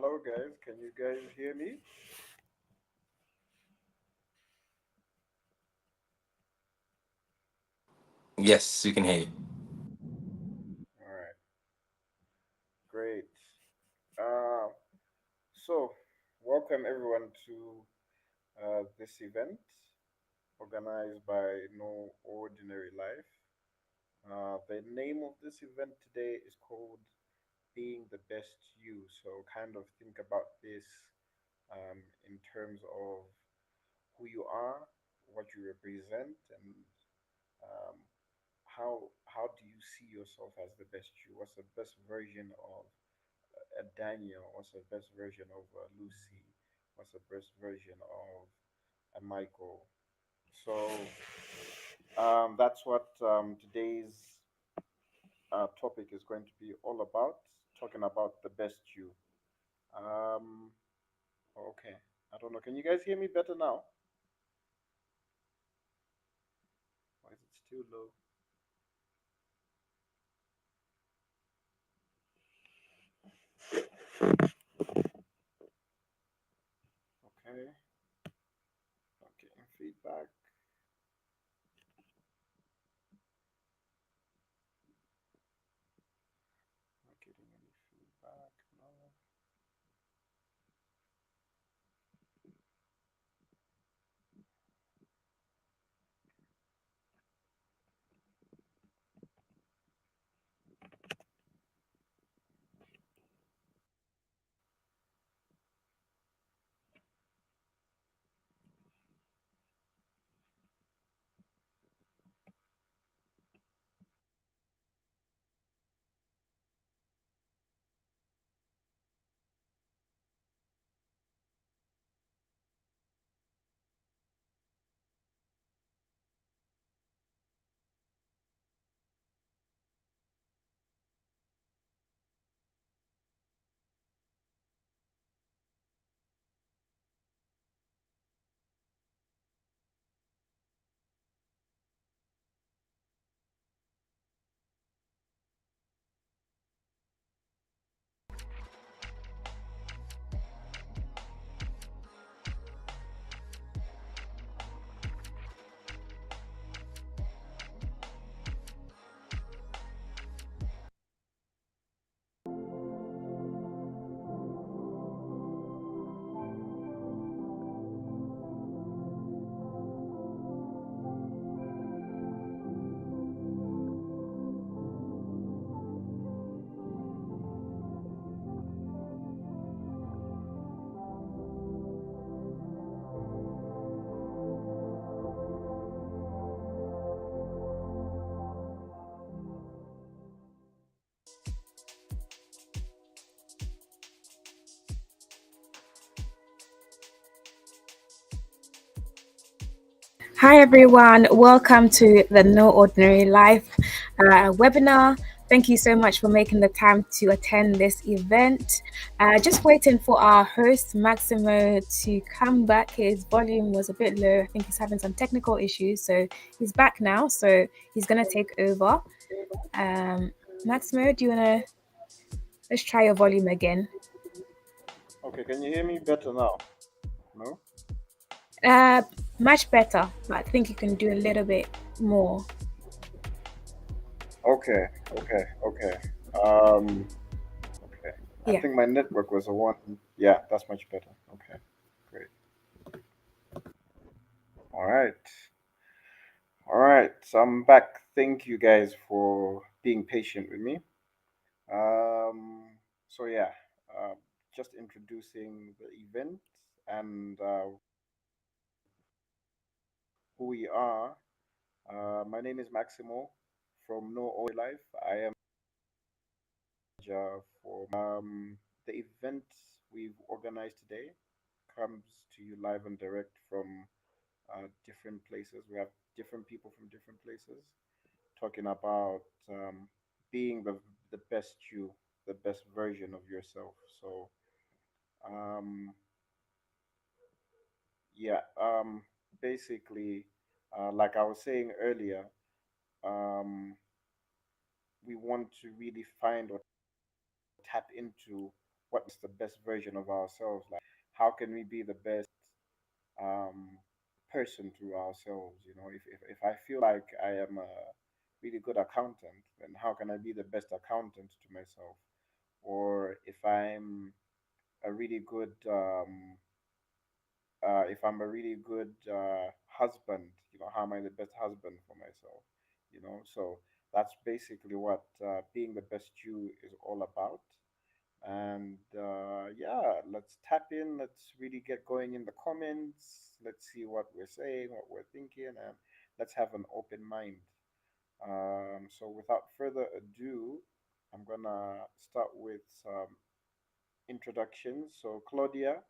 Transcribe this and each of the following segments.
Hello, guys. Can you guys hear me? Yes, we can hear you. All right, great. Uh, so, welcome everyone to this event organized by No Ordinary Life. The name of this event today is called Being the Best You. So, kind of think about this in terms of who you are, what you represent, and um, how do you see yourself as the best you? What's the best version of a Daniel? What's the best version of Lucy? What's the best version of a Michael? So that's what today's topic is going to be all about. Talking about the best you. Um, okay. I don't know. Can you guys hear me better now? Or is it still low? Okay. Not getting feedback. Not getting any feedback. No. Hi everyone, welcome to the No Ordinary Life webinar. Thank you so much for making the time to attend this event. Just waiting for our host Maximo to come back. His volume was a bit low. I think he's having some technical issues, so he's back now. So he's gonna take over. Maximo, do you wanna let's try your volume again? Okay. Can you hear me better now? No. Uh, Much better, but I think you can do a little bit more. Okay. Okay. Okay. Um. Okay. I Yeah. think my network was the one. Yeah, that's much better. Okay. Great. All right. All right. So I'm back. Thank you guys for being patient with me. Um. So yeah. Uh, just introducing the event and who we are. My name is Maximo from No Ordinary Life. I am for the event we've organized today comes to you live and direct from different places. We have different people from different places talking about being the best you, the best version of yourself. So um, yeah, basically, like I was saying earlier, um, we want to really find or tap into the best version of ourselves? Like, how can we be the best um, person through ourselves? If I feel like I am a really good accountant, then how can I be the best accountant to myself? Or if I'm a really good husband, how am I the best husband for myself? So that's basically what being the best you is all about. And yeah, let's tap in. Let's really get going in the comments. Let's see what we're saying, what we're thinking, and let's have an open mind. So without further ado, I'm gonna start with some introductions. So Claudia,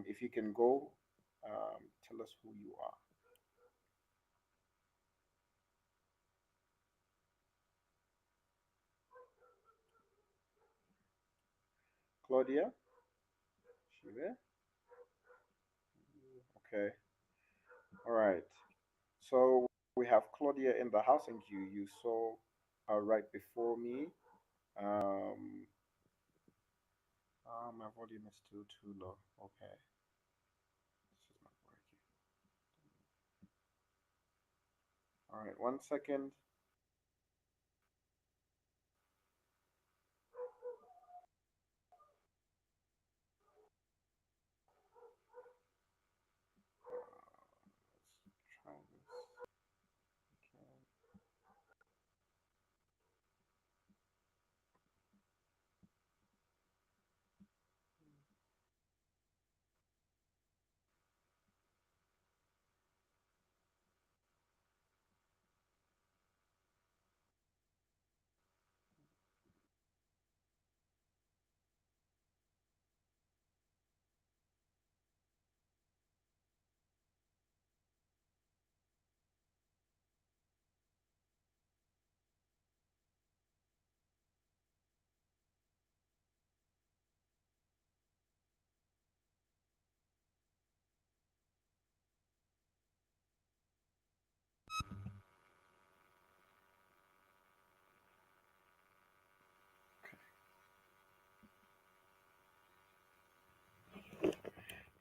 if you can go, tell us who you are. Claudia, she there? Okay. All right. So we have Claudia in the house, and you saw her right before me. Um, my volume is still too low. Okay, this is not working. All right, 1 second. Let's try this again.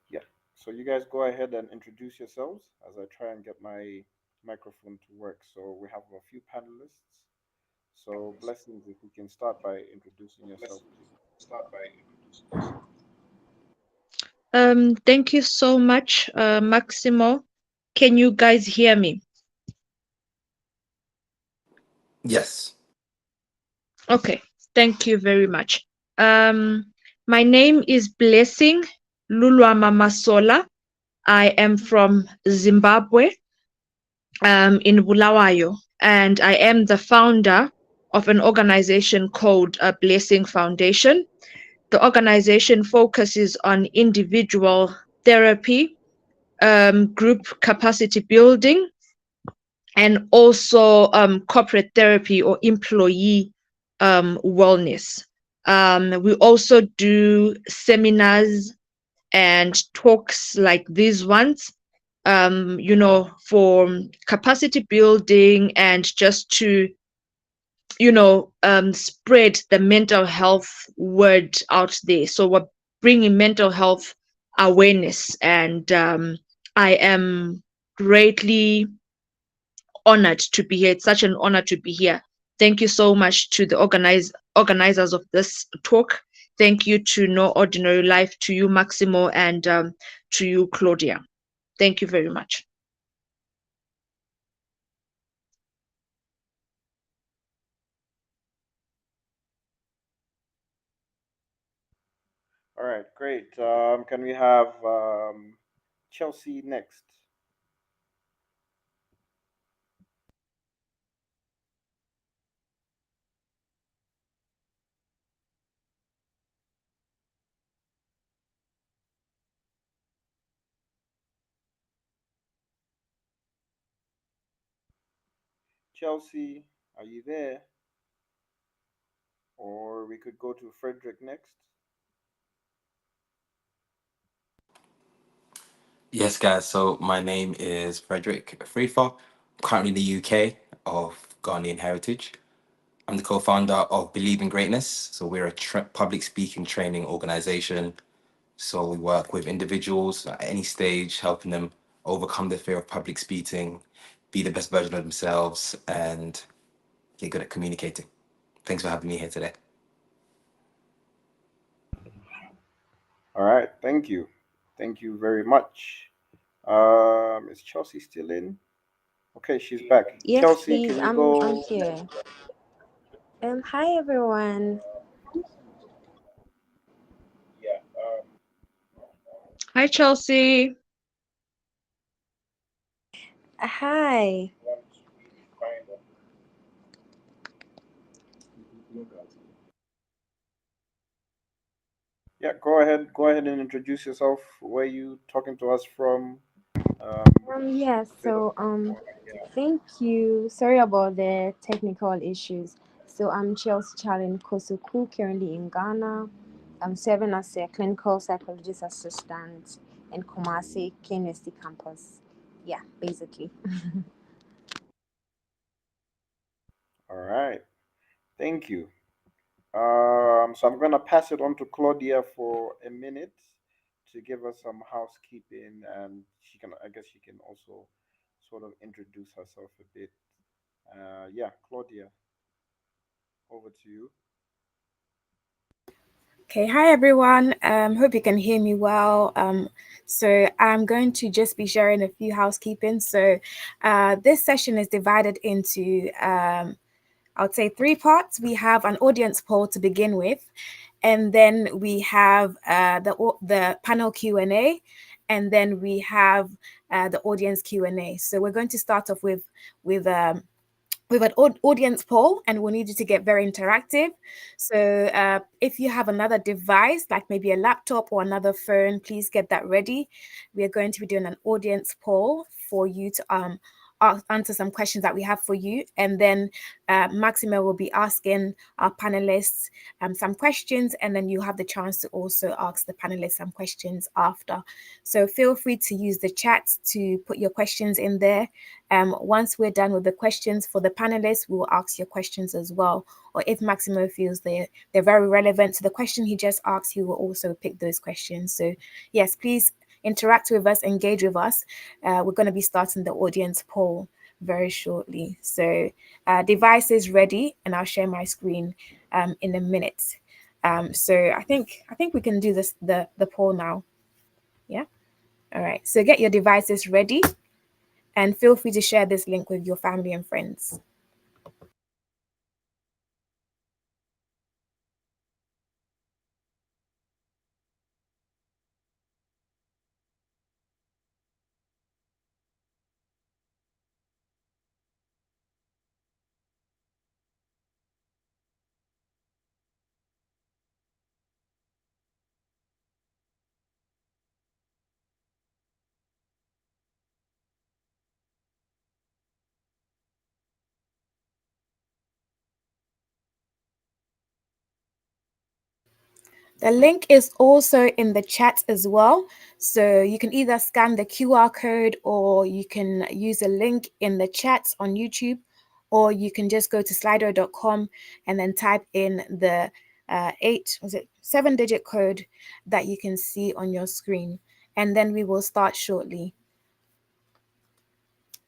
Yeah. So you guys go ahead and introduce yourselves as I try and get my microphone to work. So we have a few panelists. So blessings, if you can start by introducing yourself, please. Thank you so much, Maximo. Can you guys hear me? Yes. Okay, thank you very much. My name is Blessing Lulwama Masola. I am from Zimbabwe, in Bulawayo, and I am the founder of an organization called Blessing Foundation. The organization focuses on individual therapy, group capacity building, and also corporate therapy or employee wellness. We also do seminars and talks like these ones, for capacity building and just to, spread the mental health word out there. So we're bringing mental health awareness, and I am greatly honored to be here. It's such an honor to be here. Thank you so much to the organizers of this talk. Thank you to No Ordinary Life, to you, Maximo, and to you, Claudia. Thank you very much. All right, great. Can we have Chelsea next? Chelsea, are you there? Or we could go to Frederick next. Yes, guys. So my name is Frederick Afrifa. I'm currently in the UK of Ghanaian heritage. I'm the co-founder of Believe in Greatness. So we're a public speaking training organization. So we work with individuals at any stage, helping them overcome the fear of public speaking, be the best version of themselves, and get good at communicating. Thanks for having me here today. All right, thank you. Thank you very much. Is Chelsea still in? Okay, she's back. Yes, Chelsea, please. can you I'm go? here. Hi everyone. Hi, Chelsea. Hi. Yeah, go ahead. Go ahead and introduce yourself. Where you talking to us from? Yes. A bit of. Thank you. Sorry about the technical issues. So I'm Chelsea Charlyne Kosoku, currently in Ghana. I'm serving as a clinical psychologist assistant in Kumasi University campus. Yeah, basically. All right. Thank you. So I'm gonna pass it on to Claudia for a minute to give us some housekeeping, and she can, I guess, she can also sort of introduce herself a bit. Yeah, Claudia, over to you. Okay, hi everyone. Hope you can hear me well. So I'm going to just be sharing a few housekeeping. So this session is divided into, I would say, three parts. We have an audience poll to begin with, and then we have the panel Q&A, and then we have the audience Q&A. So we're going to start off with with an audience poll, and we'll need you to get very interactive. So if you have another device, like maybe a laptop or another phone, please get that ready. We are going to be doing an audience poll for you to answer some questions that we have for you. And then Maxima will be asking our panelists some questions, and then you have the chance to also ask the panelists some questions after. So feel free to use the chat to put your questions in there. Once we're done with the questions for the panelists, we will ask your questions as well. Or if Maximo feels they're very relevant to the question he just asked, he will also pick those questions. So yes, please interact with us, engage with us. We're going to be starting the audience poll very shortly. So device is ready, and I'll share my screen in a minute. So I think we can do this the poll now. Yeah. All right. So get your devices ready, and feel free to share this link with your family and friends. The link is also in the chat as well. So you can either scan the QR code, or you can use a link in the chat on YouTube, or you can just go to slido.com and then type in the 7-digit code that you can see on your screen. And then we will start shortly.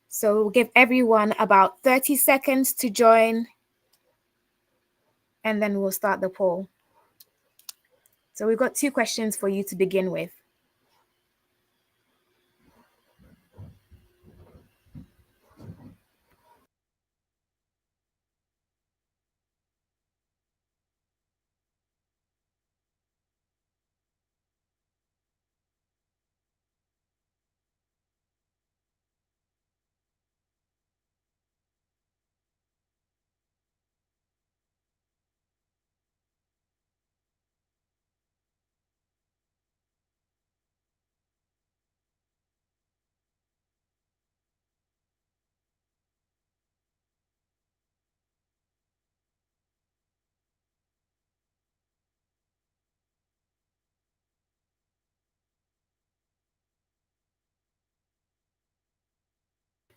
So we'll give everyone about 30 seconds to join, and then we'll start the poll. So we've got two questions for you to begin with.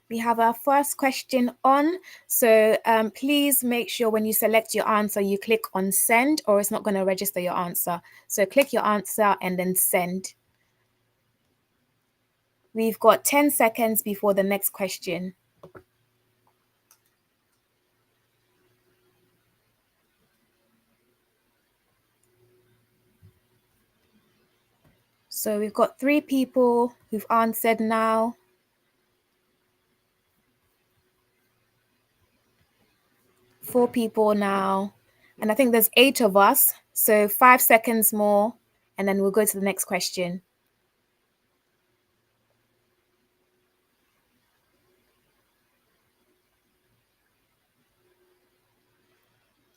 We have our first question on. So please make sure when you select your answer, you click on send, or it's not going to register your answer. So click your answer and then send. We've got 10 seconds before the next question. So we've got 3 people who've answered now. 4 people now. And I think there's 8 of us. So 5 seconds more, and then we'll go to the next question.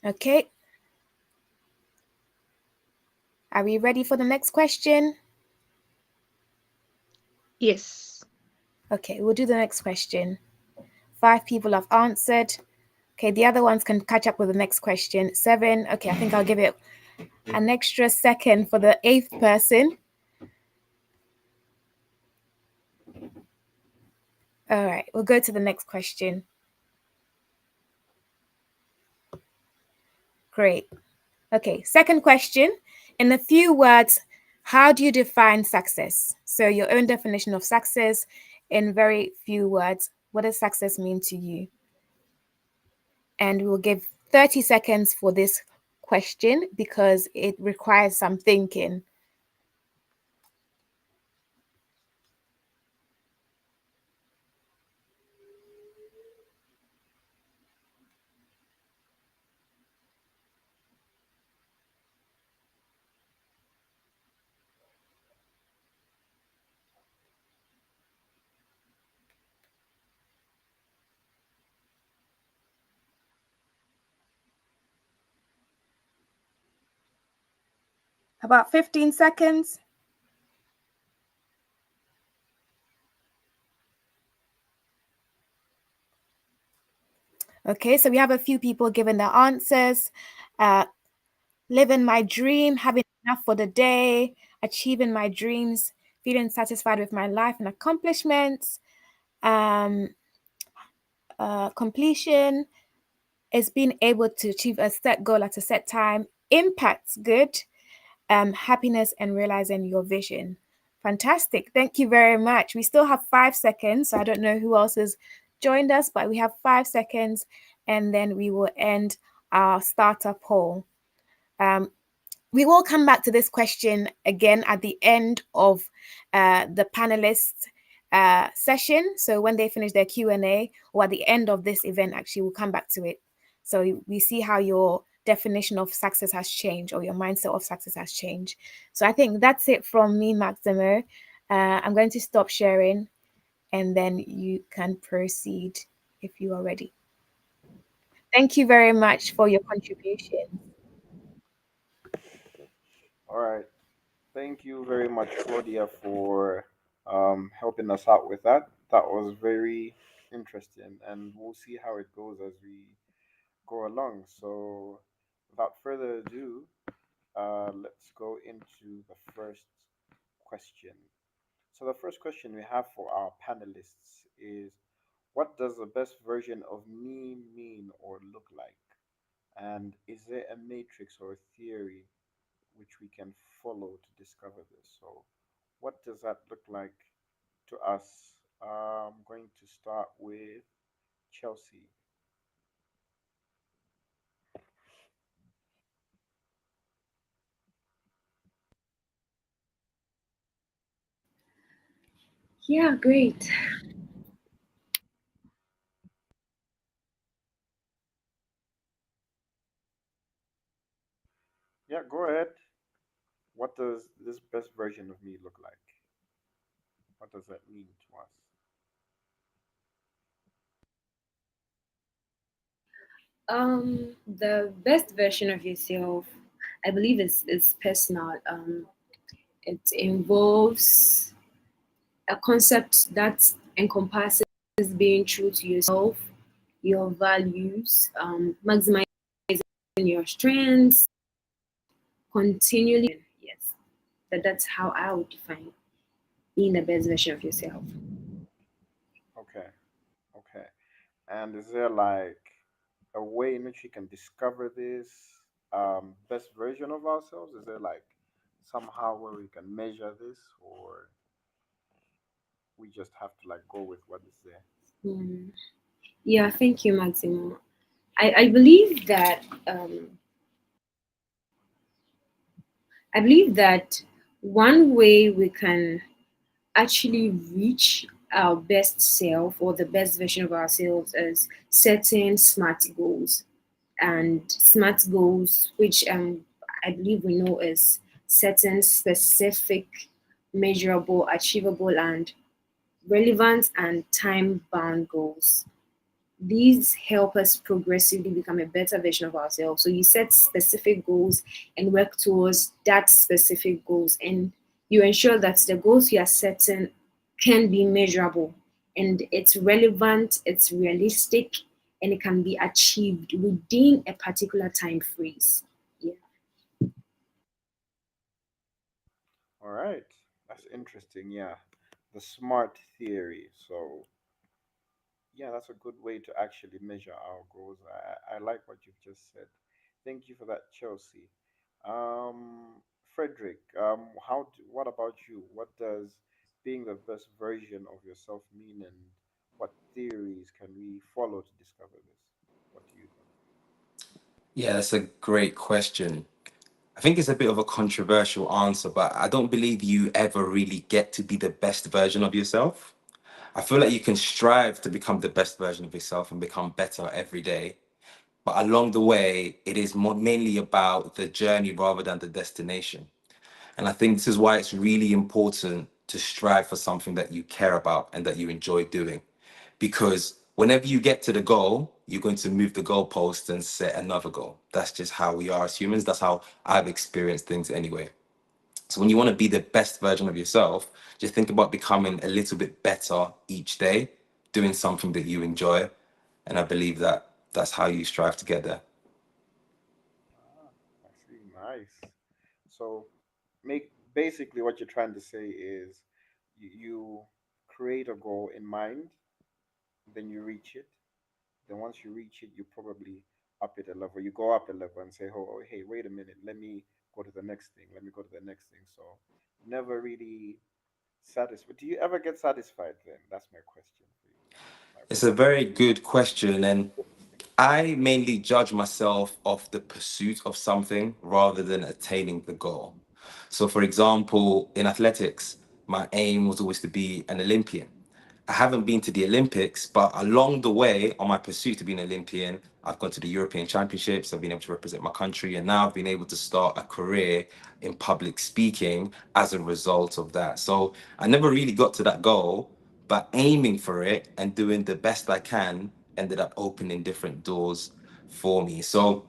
Okay. Are we ready for the next question? Yes. Okay, we'll do the next question. 5 people have answered. Okay, the other ones can catch up with the next question. 7. Okay, I think I'll give it an extra second for the 8th person. All right, we'll go to the next question. Great. Okay, second question. In a few words, how do you define success? So your own definition of success in very few words. What does success mean to you? And we'll give 30 seconds for this question because it requires some thinking. About 15 seconds. Okay, so we have a few people giving their answers. Living my dream, having enough for the day, achieving my dreams, feeling satisfied with my life and accomplishments. Completion is being able to achieve a set goal at a set time. Impact's good. Happiness and realizing your vision. Fantastic. Thank you very much. We still have 5 seconds. So I don't know who else has joined us, but we have 5 seconds and then we will end our starter poll. We will come back to this question again at the end of the panelists session. So when they finish their Q&A, or at the end of this event, actually, we'll come back to it. So we see how your definition of success has changed, or your mindset of success has changed. So I think that's it from me, Maximo. I'm going to stop sharing, and then you can proceed if you are ready. Thank you very much for your contribution. All right. Thank you very much, Claudia, for helping us out with that. That was very interesting, and we'll see how it goes as we go along. So, without further ado, let's go into the first question. So, the first question we have for our panelists is, what does the best version of me mean or look like? And is there a matrix or a theory which we can follow to discover this? So, what does that look like to us? I'm going to start with Chelsea. Yeah, great. Yeah, go ahead. What does this best version of me look like? What does that mean to us? The best version of yourself, I believe, is personal. It involves a concept that encompasses being true to yourself, your values, maximizing your strengths, continually. Yes, that's how I would define being the best version of yourself. Okay. And is there like a way in which we can discover this best version of ourselves? Is there like somehow where we can measure this, or we just have to like go with what is there? Mm. Yeah, thank you, Maximo. I believe that I believe that one way we can actually reach our best self or the best version of ourselves is setting smart goals. And smart goals, which I believe we know is setting specific, measurable, achievable, and relevant and time bound goals. These help us progressively become a better version of ourselves. So you set specific goals and work towards that specific goals, and you ensure that the goals you are setting can be measurable and it's relevant, it's realistic, and it can be achieved within a particular time phrase. Yeah. All right, that's interesting. Yeah, the SMART theory. So yeah, that's a good way to actually measure our goals. I like what you've just said. Thank you for that, Chelsea. Frederick, what about you? What does being the best version of yourself mean, and what theories can we follow to discover this? What do you think? Yeah, that's a great question. I think it's a bit of a controversial answer, but I don't believe you ever really get to be the best version of yourself. I feel like you can strive to become the best version of yourself and become better every day. But along the way, it is mainly about the journey rather than the destination. And I think this is why it's really important to strive for something that you care about and that you enjoy doing. Because whenever you get to the goal, you're going to move the goalpost and set another goal. That's just how we are as humans. That's how I've experienced things anyway. So when you want to be the best version of yourself, just think about becoming a little bit better each day, doing something that you enjoy. And I believe that that's how you strive to get there. Ah, I see. Nice. So, make basically what you're trying to say is you create a goal in mind, then you reach it. Then once you reach it, you probably up it a level. You go up a level and say, "Oh, hey, wait a minute. Let me go to the next thing. Let me go to the next thing." So, never really satisfied. Do you ever get satisfied? Then that's my question for you. Like, It's a very good question. And I mainly judge myself off the pursuit of something rather than attaining the goal. So, for example, in athletics, my aim was always to be an Olympian. I haven't been to the Olympics, but along the way, on my pursuit to be an Olympian, I've gone to the European Championships. I've been able to represent my country, and now I've been able to start a career in public speaking as a result of that. So I never really got to that goal, but aiming for it and doing the best I can ended up opening different doors for me. So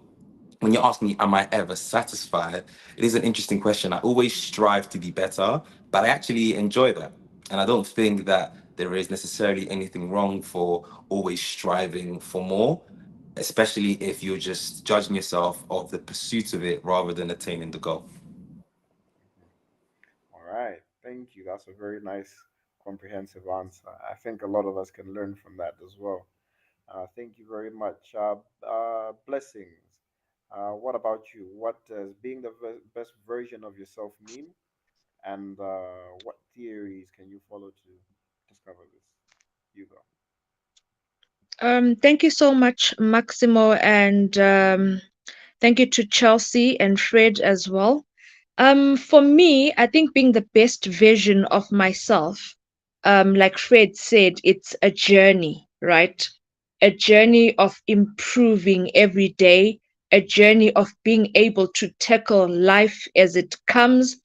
when you're asking me, am I ever satisfied? It is an interesting question. I always strive to be better, but I actually enjoy that. And I don't think that there is necessarily anything wrong for always striving for more, especially if you're just judging yourself of the pursuit of it rather than attaining the goal. all right, thank you. That's a very nice, comprehensive answer. I think a lot of us can learn from that as well. Thank you very much. Blessings. What about you? What does being the best version of yourself mean? And what theories can you follow to discover this? You go. Thank you so much, Maximo, and thank you to Chelsea and Fred as well. For me, I think being the best version of myself, like Fred said, it's a journey, right? A journey of improving every day, a journey of being able to tackle life as it comes.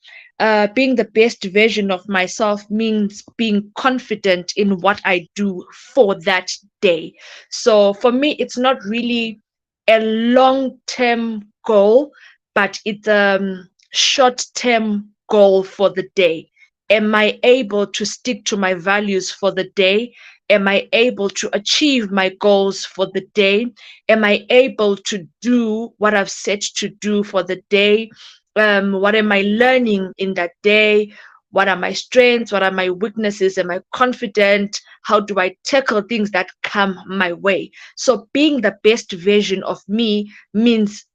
Being the best version of myself means being confident in what I do for that day. So for me, it's not really a long term goal, but it's a short term goal for the day. Am I able to stick to my values for the day? Am I able to achieve my goals for the day? Am I able to do what I've set to do for the day? What am I learning in that day? what are my strengths, what are my weaknesses, am I confident, how do I tackle things that come my way. So being the best version of me means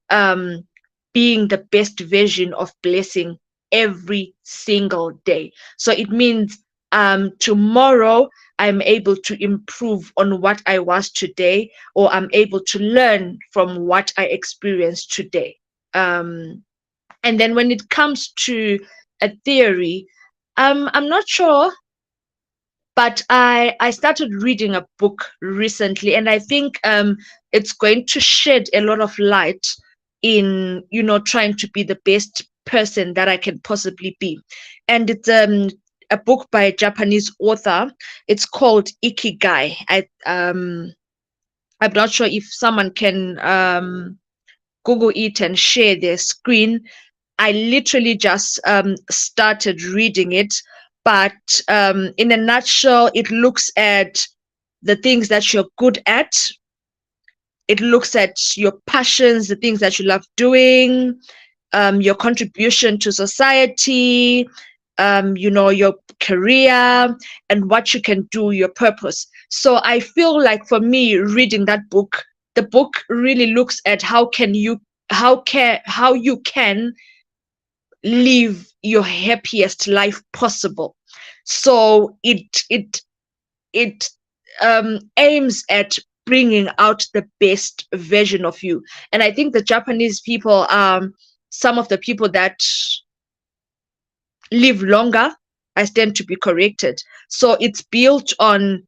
being the best version of Blessing every single day. So it means tomorrow I'm able to improve on what I was today, or I'm able to learn from what I experienced today. And then when it comes to a theory, I'm not sure, but I started reading a book recently, and I think it's going to shed a lot of light in, you know, trying to be the best person that I can possibly be. And it's a book by a Japanese author. It's called Ikigai. I'm not sure if someone can Google it and share their screen. I literally just started reading it, but in a nutshell, it looks at the things that you're good at. It looks at your passions, the things that you love doing, your contribution to society, you know, your career, and what you can do, your purpose. So I feel like for me, reading that book, the book really looks at how you can live your happiest life possible. So it aims at bringing out the best version of you. And I think the Japanese people are some of the people that live longer. I stand to be corrected. So it's built on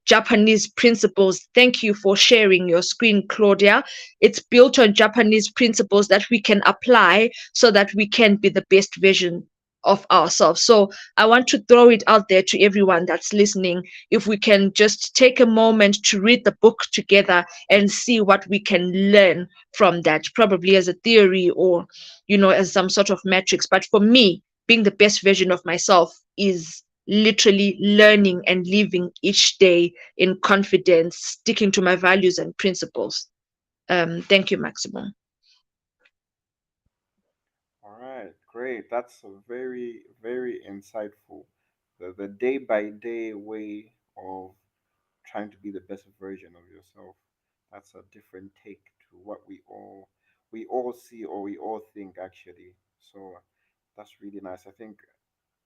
Japanese principles. Thank you for sharing your screen, Claudia. It's built on Japanese principles that we can apply so that we can be the best version of ourselves. So I want to throw it out there to everyone that's listening. If we can just take a moment to read the book together and see what we can learn from that, probably as a theory or, you know, as some sort of metrics. But for me, being the best version of myself is literally learning and living each day in confidence, sticking to my values and principles. Thank you, Maximum. All right, great. That's a very, very insightful. The day by day way of trying to be the best version of yourself. That's a different take to what we all see or we all think actually. So that's really nice. I think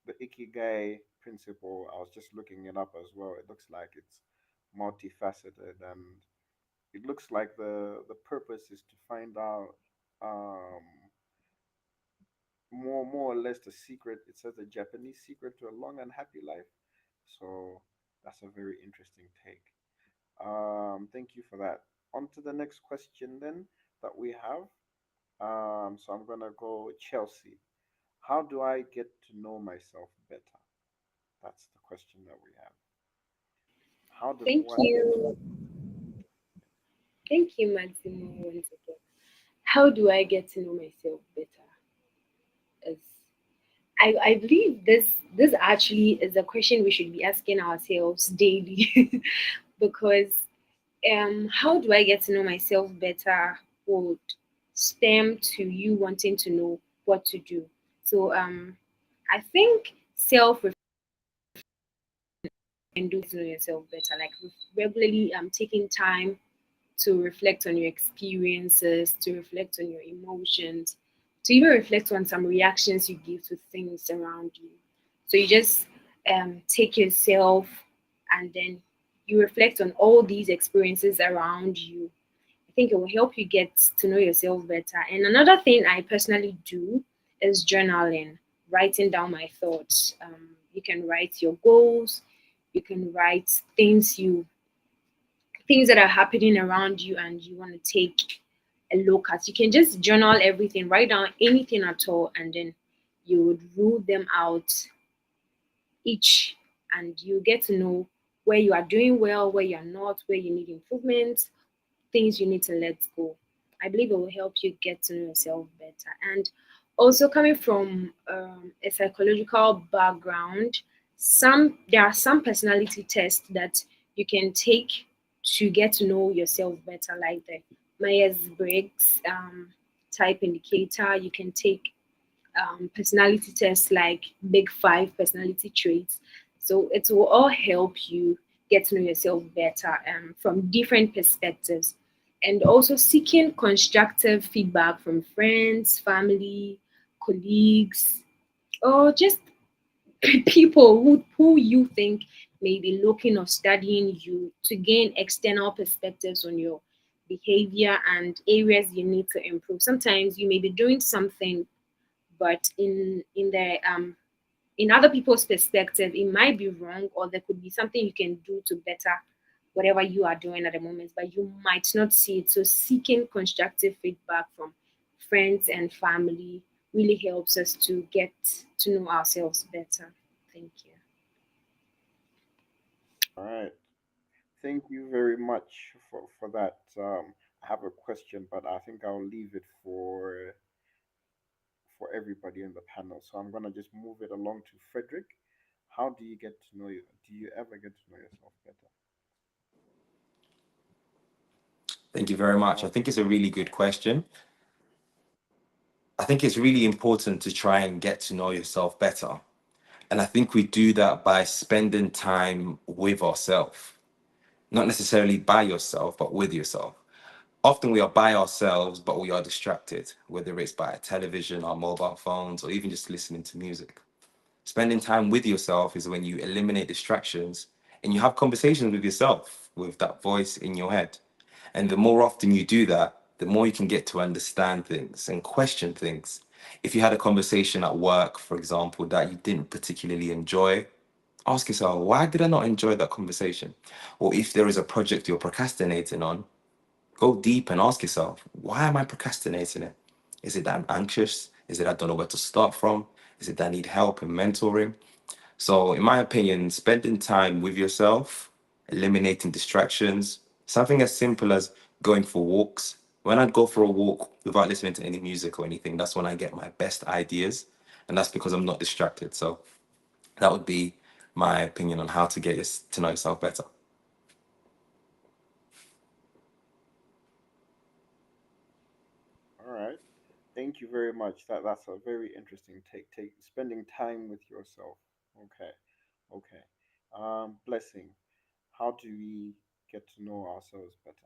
the Ikigai principle, I was just looking it up as well. It looks like it's multifaceted, and it looks like the purpose is to find out um more or less the secret. It says the Japanese secret to a long and happy life. So that's a very interesting take. Thank you for that. On to the next question then that we have. So I'm gonna go with Chelsea. How do I get to know myself better? That's the question that we have. How does Thank one get to? you. Thank you, Maximo, once again. How do I get to know myself better? As I believe this actually is a question we should be asking ourselves daily because how do I get to know myself better would stem to you wanting to know what to do. So I think self and do to know yourself better, like regularly taking time to reflect on your experiences, to reflect on your emotions, to even reflect on some reactions you give to things around you. So you just take yourself and then you reflect on all these experiences around you. I think it will help you get to know yourself better. And another thing I personally do is journaling, writing down my thoughts. You can write your goals, you can write things that are happening around you and you want to take a look at. You can just journal everything, write down anything at all, and then you would rule them out each, and you get to know where you are doing well, where you're not, where you need improvement, things you need to let go. I believe it will help you get to know yourself better. And also coming from a psychological background, there are some personality tests that you can take to get to know yourself better, like the Myers-Briggs type indicator. You can take personality tests like Big Five personality traits. So it will all help you get to know yourself better from different perspectives, and also seeking constructive feedback from friends, family, colleagues, or just people who you think may be looking or studying you to gain external perspectives on your behavior and areas you need to improve. Sometimes you may be doing something, but in other people's perspective, it might be wrong, or there could be something you can do to better whatever you are doing at the moment, but you might not see it. So seeking constructive feedback from friends and family really helps us to get to know ourselves better. Thank you. All right. Thank you very much for that. I have a question, but I think I'll leave it for everybody in the panel. So I'm gonna just move it along to Frederick. How do you get to know you? Do you ever get to know yourself better? Thank you very much. I think it's a really good question. I think it's really important to try and get to know yourself better. And I think we do that by spending time with ourselves, not necessarily by yourself, but with yourself. Often we are by ourselves, but we are distracted, whether it's by television, our mobile phones, or even just listening to music. Spending time with yourself is when you eliminate distractions and you have conversations with yourself, with that voice in your head. And the more often you do that, the more you can get to understand things and question things. If you had a conversation at work, for example, that you didn't particularly enjoy, ask yourself, why did I not enjoy that conversation? Or if there is a project you're procrastinating on, go deep and ask yourself, why am I procrastinating it? Is it that I'm anxious? Is it I don't know where to start from? Is it that I need help and mentoring? So, in my opinion, spending time with yourself, eliminating distractions, something as simple as going for walks. When I go for a walk without listening to any music or anything, that's when I get my best ideas. And that's because I'm not distracted. So, that would be my opinion on how to get to know yourself better. All right. Thank you very much. That's a very interesting take. Spending time with yourself. Okay. Okay. Blessing. How do we get to know ourselves better?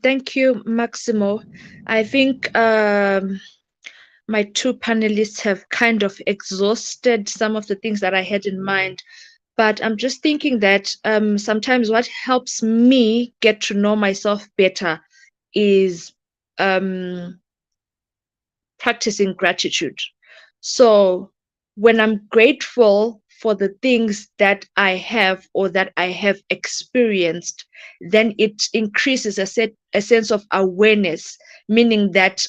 Thank you, Maximo. I think my two panelists have kind of exhausted some of the things that I had in mind. But I'm just thinking that sometimes what helps me get to know myself better is um, practicing gratitude. So when I'm grateful for the things that I have or that I have experienced, then it increases a sense of awareness, meaning that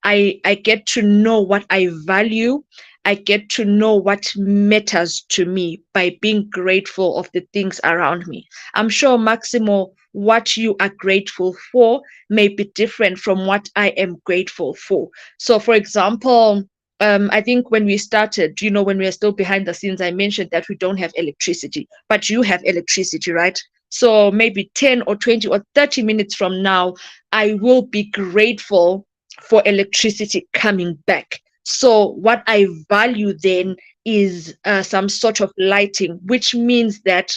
I get to know what I value. I get to know what matters to me by being grateful of the things around me. I'm sure, Maximo, what you are grateful for may be different from what I am grateful for. So, for example, I think when we started, when we are still behind the scenes, I mentioned that we don't have electricity, but you have electricity, right? So maybe 10 or 20 or 30 minutes from now, I will be grateful for electricity coming back. So what I value then is some sort of lighting, which means that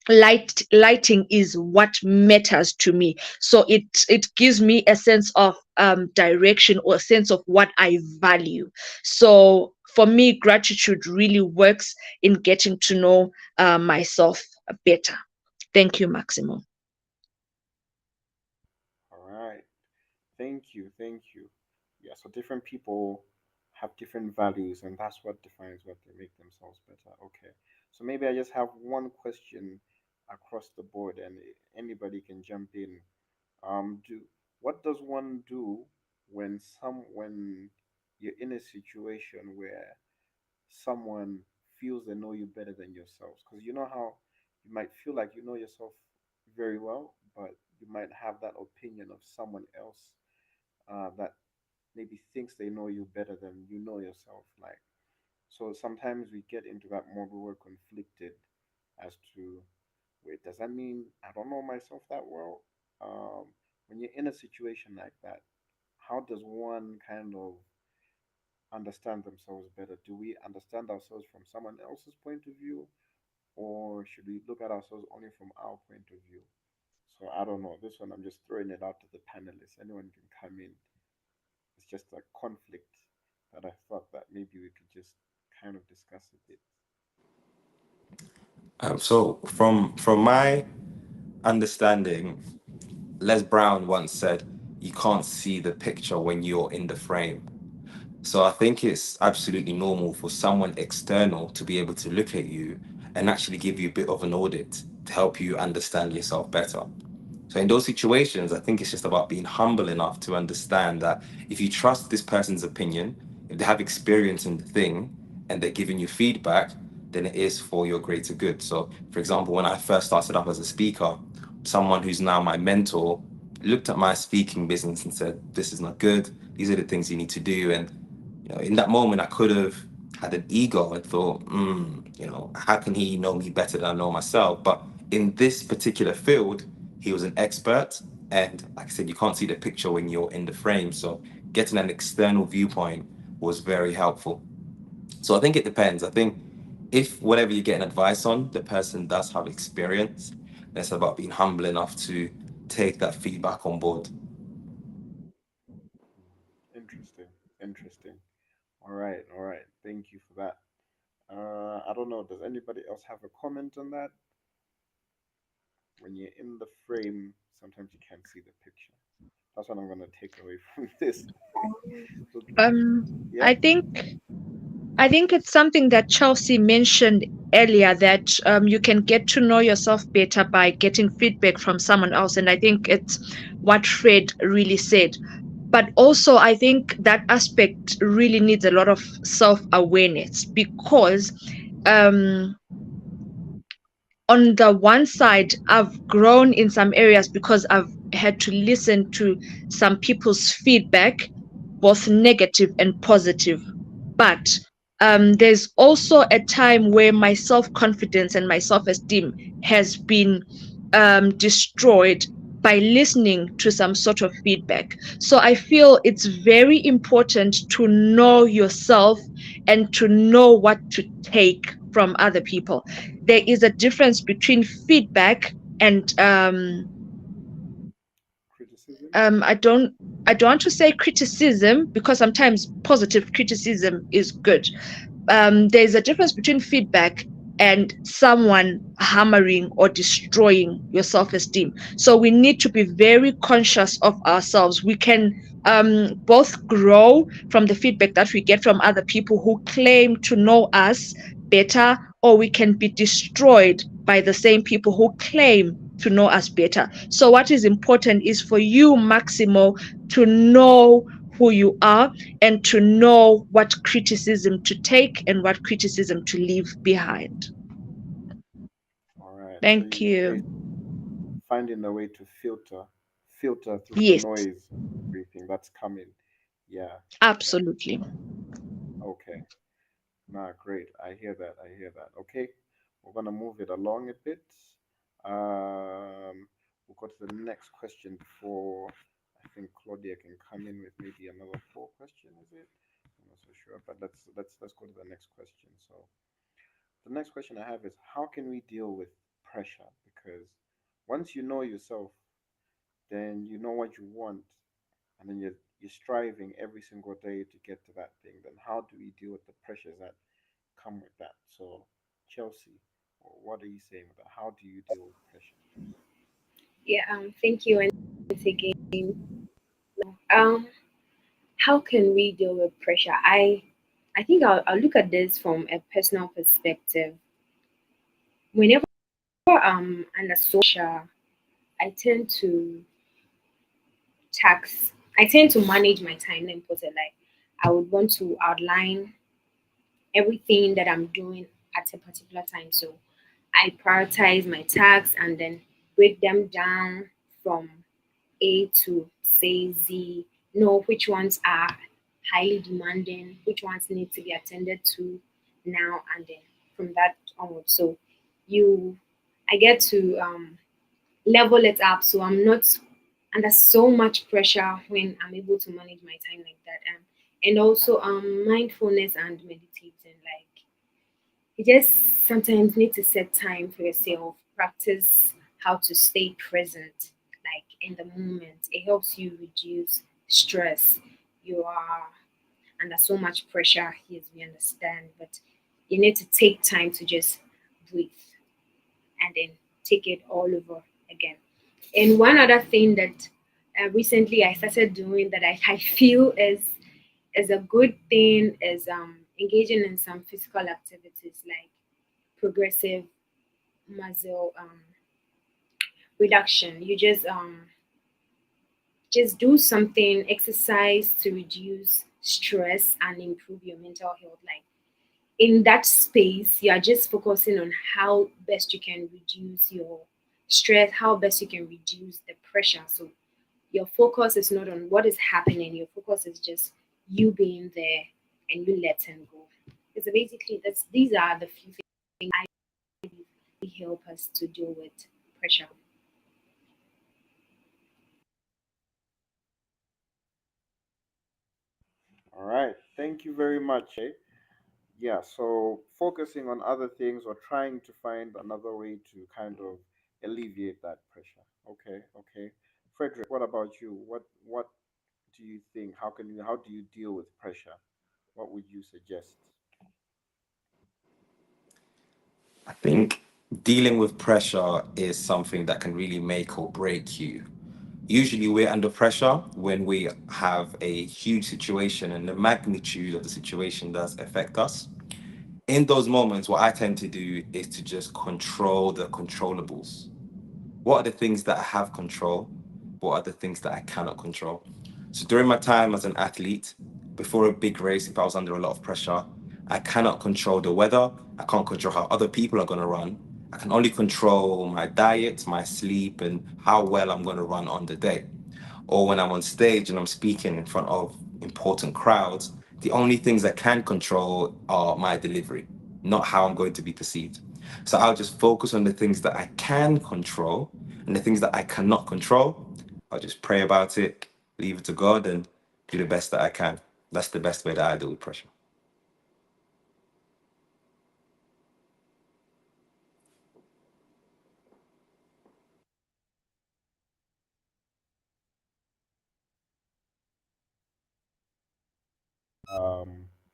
lighting is what matters to me. So it gives me a sense of direction or a sense of what I value. So for me, gratitude really works in getting to know myself better. Thank you, Maximo. All right. Thank you. Thank you. Yeah, so different people have different values, and that's what defines what they make themselves better. Okay. So maybe I just have one question across the board, and anybody can jump in. Do what does one do when you're in a situation where someone feels they know you better than yourselves? Because you know how you might feel like you know yourself very well, but you might have that opinion of someone else that maybe thinks they know you better than you know yourself. Like, so sometimes we get into that mode where we're conflicted as to, wait, does that mean I don't know myself that well? When you're in a situation like that, how does one kind of understand themselves better? Do we understand ourselves from someone else's point of view, or should we look at ourselves only from our point of view? So I don't know. This one, I'm just throwing it out to the panelists. Anyone can come in. It's just a conflict that I thought that maybe we could just kind of discuss a bit. So from my understanding, Les Brown once said, "You can't see the picture when you're in the frame." So I think it's absolutely normal for someone external to be able to look at you and actually give you a bit of an audit to help you understand yourself better. So in those situations, I think it's just about being humble enough to understand that if you trust this person's opinion, if they have experience in the thing and they're giving you feedback, then it is for your greater good. So for example, when I first started up as a speaker, someone who's now my mentor looked at my speaking business and said, "This is not good. These are the things you need to do." And in that moment, I could have had an ego and thought, how can he know me better than I know myself? But in this particular field, he was an expert. And like I said, you can't see the picture when you're in the frame. So getting an external viewpoint was very helpful. So I think it depends. I think if whatever you're getting advice on, the person does have experience, then it's about being humble enough to take that feedback on board. Interesting. Interesting. All right. All right. Thank you for that. I don't know. Does anybody else have a comment on that? When you're in the frame, sometimes you can't see the picture. That's what I'm gonna take away from this. Okay. Um, Yeah. I think I think it's something that Chelsea mentioned earlier, that you can get to know yourself better by getting feedback from someone else, and I think it's what Fred really said. But also, I think that aspect really needs a lot of self-awareness, because um, on the one side, I've grown in some areas because I've had to listen to some people's feedback, both negative and positive. But there's also a time where my self-confidence and my self-esteem has been destroyed by listening to some sort of feedback. So I feel it's very important to know yourself and to know what to take from other people. There is a difference between feedback and Criticism. I don't want to say criticism, because sometimes positive criticism is good. There's a difference between feedback and someone hammering or destroying your self-esteem. So we need to be very conscious of ourselves. We can both grow from the feedback that we get from other people who claim to know us better, or we can be destroyed by the same people who claim to know us better. So what is important is for you, Maximo, to know who you are and to know what criticism to take and what criticism to leave behind. All right. So Thank you you. finding a way to filter through the Yes, noise, everything that's coming. Yeah. Yeah. absolutely. Okay. Nah, great. I hear that. I hear that. Okay. We're gonna move it along a bit. We'll go to the next question before I think Claudia can come in with maybe another four question, is it? I'm not so sure, but let's go to the next question. So the next question I have is, how can we deal with pressure? Because once you know yourself, then you know what you want, and then you're striving every single day to get to that thing. Then how do we deal with the pressures that come with that? So, Chelsea, what are you saying with that? How do you deal with pressure? Yeah, thank you once again. Um, how can we deal with pressure? I think I'll look at this from a personal perspective. Whenever under social, I tend to I tend to manage my time and put it like I would want to outline everything that I'm doing at a particular time. So I prioritize my tasks and then break them down from A to say Z, know which ones are highly demanding, which ones need to be attended to now and then from that onward. So you I get to level it up so I'm not under so much pressure when I'm able to manage my time like that. And also mindfulness and meditating. Like you just sometimes need to set time for yourself, practice how to stay present, like in the moment. It helps you reduce stress. You are under so much pressure, yes, we understand, but you need to take time to just breathe and then take it all over again. And one other thing that recently I started doing that I feel is a good thing is engaging in some physical activities like progressive muscle reduction. You just do something, exercise to reduce stress and improve your mental health. Like in that space, you are just focusing on how best you can reduce your stress, how best you can reduce the pressure. So your focus is not on what is happening, your focus is just you being there and you letting go. So basically that's these are the few things I really help us to deal with pressure. All right. Thank you very much. Yeah, so focusing on other things or trying to find another way to kind of alleviate that pressure. Okay, okay. Frederick, what about you? What do you think? How do you deal with pressure? What would you suggest? I think dealing with pressure is something that can really make or break you. Usually, we're under pressure when we have a huge situation, and the magnitude of the situation does affect us. In those moments, what I tend to do is to just control the controllables. What are the things that I have control? What are the things that I cannot control? So during my time as an athlete, before a big race, if I was under a lot of pressure, I cannot control the weather. I can't control how other people are going to run. I can only control my diet, my sleep, and how well I'm going to run on the day. Or when I'm on stage and I'm speaking in front of important crowds, the only things I can control are my delivery, not how I'm going to be perceived. So I'll just focus on the things that I can control, and the things that I cannot control, I'll just pray about it, leave it to God, and do the best that I can. That's the best way that I deal with pressure.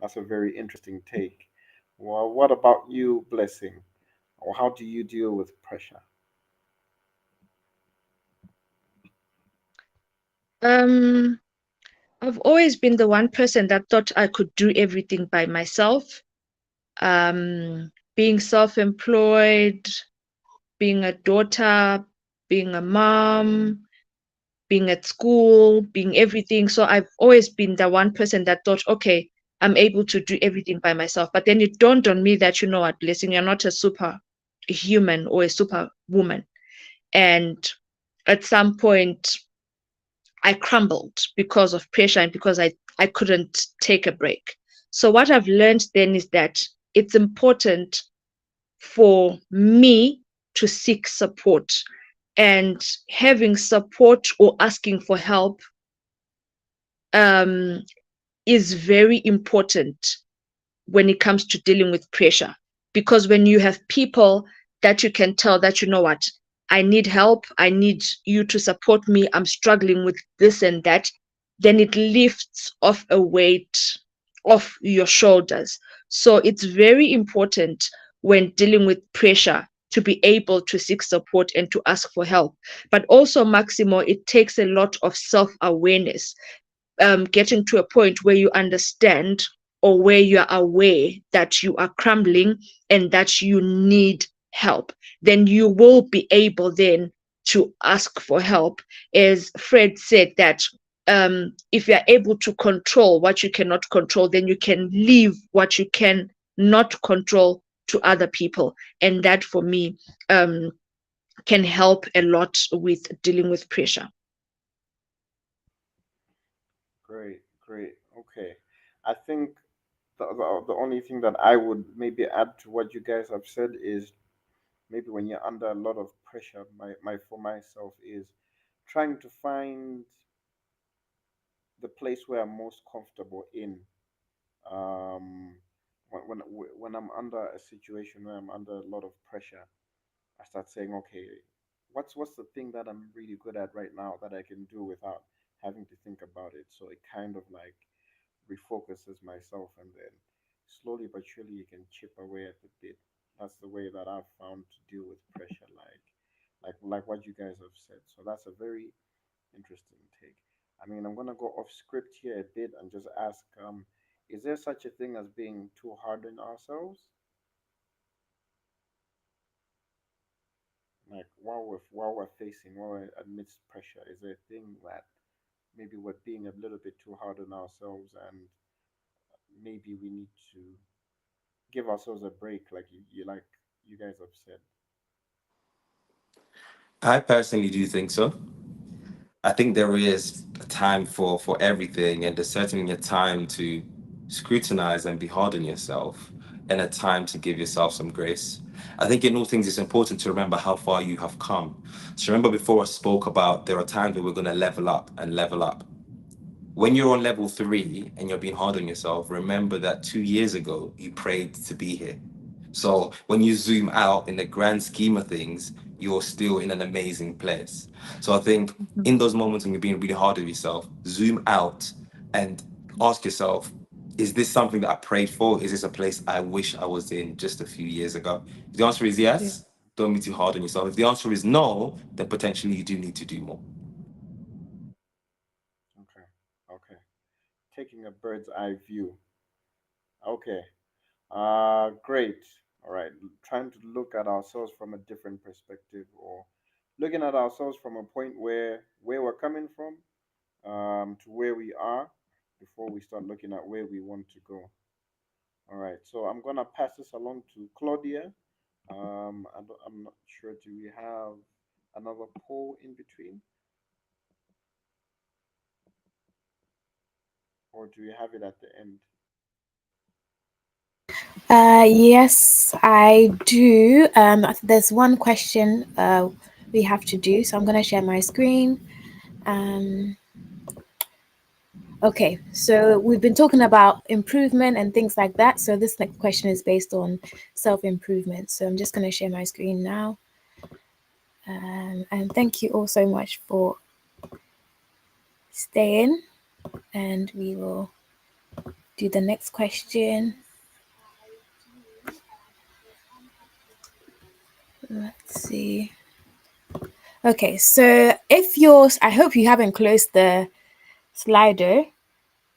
That's a very interesting take. Well, what about you, Blessing? Or how do you deal with pressure? Um, I've always been the one person that thought I could do everything by myself. Being self-employed, being a daughter, being a mom, being at school, being everything. So I've always been the one person that thought, okay, I'm able to do everything by myself. But then it dawned on me that, you know what, Blessing, you're not a super human or a super woman. And at some point, I crumbled because of pressure and because I couldn't take a break. So what I've learned then is that it's important for me to seek support, and having support or asking for help um, is very important when it comes to dealing with pressure. Because when you have people that you can tell that, you know what, I need help, I need you to support me, I'm struggling with this and that, then it lifts off a weight off your shoulders. So it's very important when dealing with pressure to be able to seek support and to ask for help. But also, Maximo, it takes a lot of self awareness, getting to a point where you understand or where you are aware that you are crumbling and that you need help, then you will be able then to ask for help. As Fred said, that if you are able to control what you cannot control, then you can leave what you can not control to other people. And that for me can help a lot with dealing with pressure. Great, great. Okay. I think the only thing that I would maybe add to what you guys have said is maybe when you're under a lot of pressure, my for myself is trying to find the place where I'm most comfortable in. Um, when I'm under a situation where I'm under a lot of pressure, I start saying, okay, what's the thing that I'm really good at right now that I can do without having to think about it? So it kind of like refocuses myself, and then slowly but surely you can chip away at the bit. That's the way that I've found to deal with pressure, like what you guys have said. So that's a very interesting take. I mean, I'm gonna go off script here a bit and just ask, is there such a thing as being too hard on ourselves? Like while we're amidst pressure, is there a thing that maybe we're being a little bit too hard on ourselves, and maybe we need to give ourselves a break, like you guys have said? I personally do think so. I think there is a time for everything, and there's certainly a time to scrutinize and be hard on yourself, and a time to give yourself some grace. I think in all things, it's important to remember how far you have come. So remember before I spoke about there are times where we're going to level up and level up. When you're on level 3 and you're being hard on yourself, remember that 2 years ago you prayed to be here. So when you zoom out in the grand scheme of things, you're still in an amazing place. So I think Mhm. in those moments when you're being really hard on yourself, zoom out and ask yourself, is this something that I prayed for? Is this a place I wish I was in just a few years ago? If the answer is Yeah. yes, don't be too hard on yourself. If the answer is no, then potentially you do need to do more. Okay, okay. Taking a bird's eye view. Okay. Great. All right. Trying to look at ourselves from a different perspective, or looking at ourselves from a point where we're coming from, to where we are before we start looking at where we want to go. All right. So I'm gonna pass this along to Claudia. I'm not sure. Do we have another poll in between, or do we have it at the end? Yes, I do. There's one question we have to do, so I'm going to share my screen. Um, okay, so we've been talking about improvement and things like that. So this next question is based on self-improvement. So I'm just going to share my screen now. And thank you all so much for staying. And we will do the next question. Let's see. Okay, so I hope you haven't closed the Slido.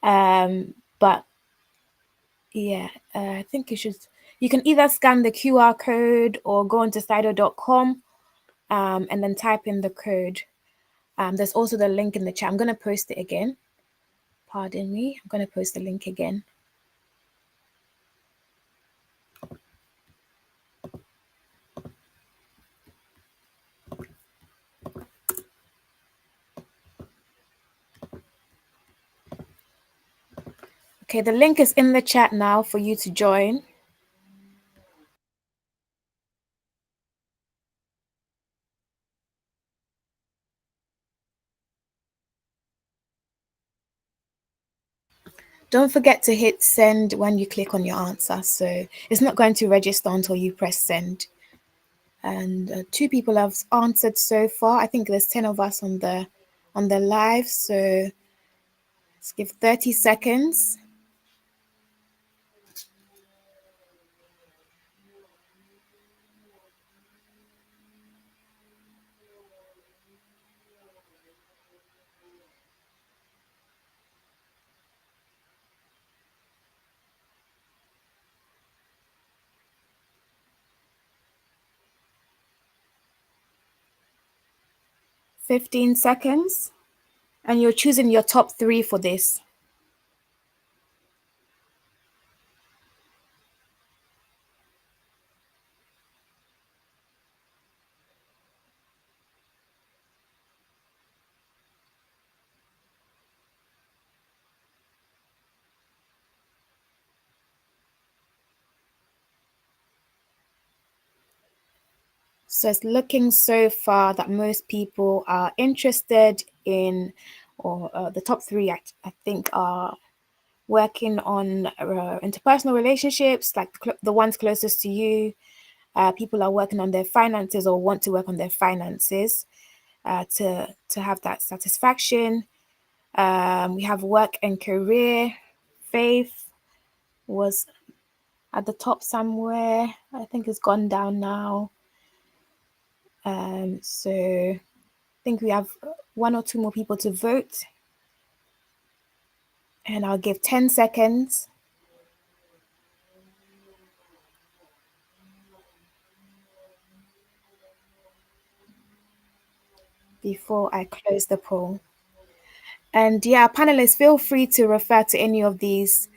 But yeah, I think you can either scan the QR code or go onto slido.com and then type in the code. There's also the link in the chat. I'm going to post it again. Pardon me. I'm going to post the link again. Okay, the link is in the chat now for you to join. Don't forget to hit send when you click on your answer. So it's not going to register until you press send. And 2 people have answered so far. I think there's 10 of us on the live. So let's give 30 seconds. Fifteen seconds. And you're choosing your top 3 for this. So it's looking so far that most people are interested in, or the top three, I think, are working on interpersonal relationships, like the ones closest to you. People are working on their finances or want to work on their finances to have that satisfaction. We have work and career. Faith was at the top somewhere. I think it's gone down now. So I think we have one or two more people to vote. And I'll give 10 seconds before I close the poll. And yeah, panelists, feel free to refer to any of these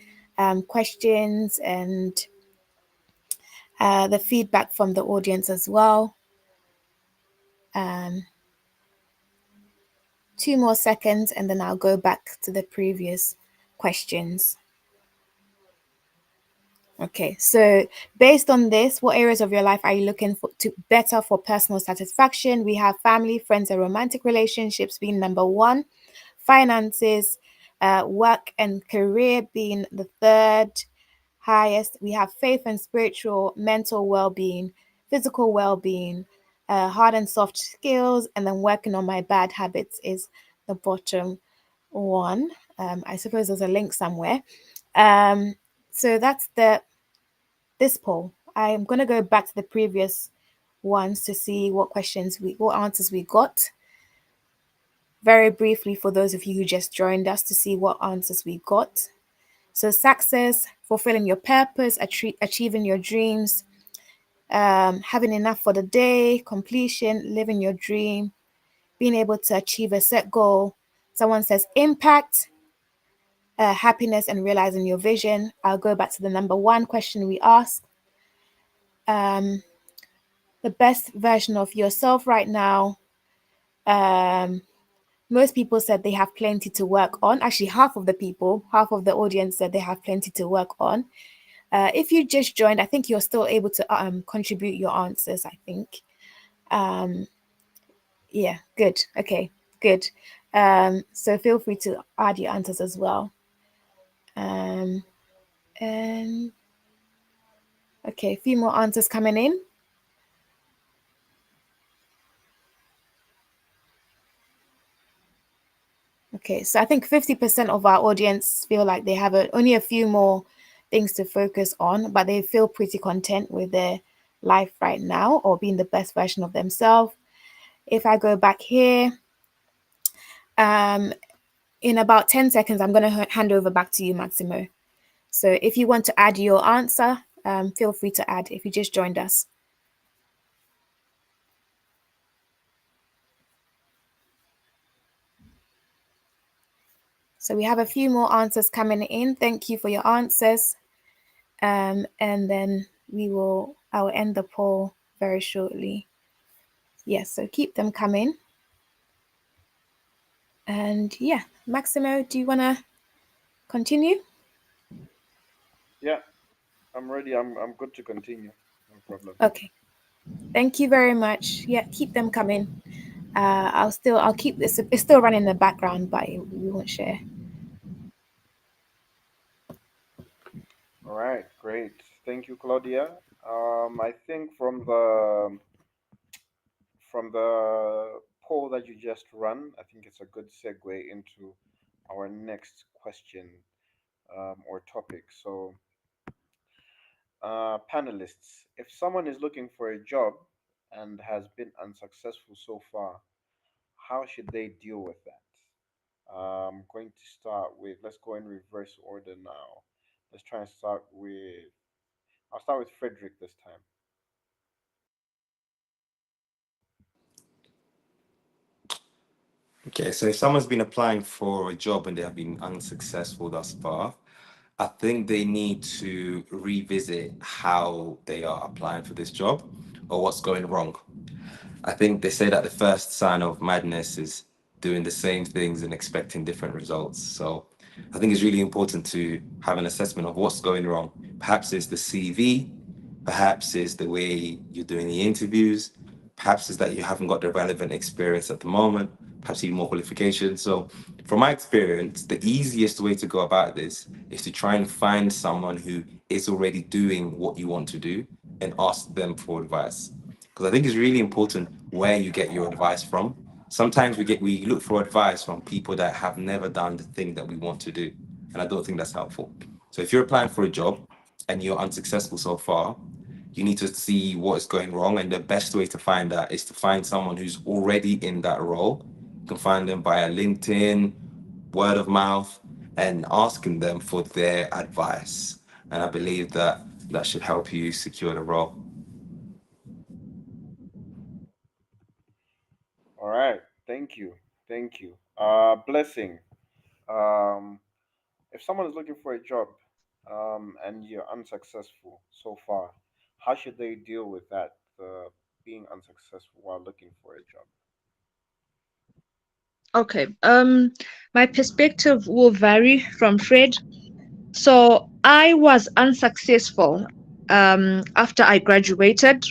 questions and the feedback from the audience as well. 2 more seconds and then I'll go back to the previous questions. Okay, so based on this, what areas of your life are you looking for to better for personal satisfaction? We have family, friends, and romantic relationships being number one, finances, work and career being the third highest. We have faith and spiritual, mental well-being, physical well-being, hard and soft skills, and then working on my bad habits is the bottom one. I suppose there's a link somewhere. So that's this poll. I'm going to go back to the previous ones to see what answers we got. Very briefly, for those of you who just joined us, to see what answers we got. So success, fulfilling your purpose, achieving your dreams, having enough for the day, completion, living your dream, being able to achieve a set goal. Someone says impact, happiness, and realizing your vision. I'll go back to the number one question we asked. The best version of yourself right now. Most people said they have plenty to work on. Actually, half of the audience said they have plenty to work on. If you just joined, I think you're still able to contribute your answers, I think. Yeah, good. Okay, good. So feel free to add your answers as well. And okay, a few more answers coming in. Okay, so I think 50% of our audience feel like they have only a few more things to focus on, but they feel pretty content with their life right now or being the best version of themselves. If I go back here, in about 10 seconds, I'm going to hand over back to you, Maximo. So if you want to add your answer, feel free to add if you just joined us. So we have a few more answers coming in. Thank you for your answers. And then I will end the poll very shortly. Yes, so keep them coming. And yeah, Maximo, do you want to continue? Yeah, I'm ready. I'm good to continue. No problem. Okay. Thank you very much. Yeah, keep them coming. I'll keep this. It's still running in the background, but we won't share. All right, great. Thank you, Claudia. I think from the poll that you just run, I think it's a good segue into our next question or topic. So, panelists, if someone is looking for a job and has been unsuccessful so far, how should they deal with that? I'm going to start with, let's go in reverse order now. Let's try and I'll start with Frederick this time. Okay, so if someone's been applying for a job and they have been unsuccessful thus far, I think they need to revisit how they are applying for this job or what's going wrong. I think they say that the first sign of madness is doing the same things and expecting different results. So I think it's really important to have an assessment of what's going wrong. Perhaps it's the CV, perhaps it's the way you're doing the interviews, perhaps is that you haven't got the relevant experience at the moment, perhaps you need more qualifications. So from my experience, the easiest way to go about this is to try and find someone who is already doing what you want to do and ask them for advice. Because I think it's really important where you get your advice from. Sometimes we look for advice from people that have never done the thing that we want to do. And I don't think that's helpful. So if you're applying for a job and you're unsuccessful so far, you need to see what is going wrong. And the best way to find that is to find someone who's already in that role. You can find them via LinkedIn, word of mouth, and asking them for their advice. And I believe that that should help you secure the role. All right. Thank you. Thank you. Blessing. Um, if someone is looking for a job, and you're unsuccessful so far, how should they deal with that? Being unsuccessful while looking for a job. Okay. My perspective will vary from Fred. So I was unsuccessful after I graduated,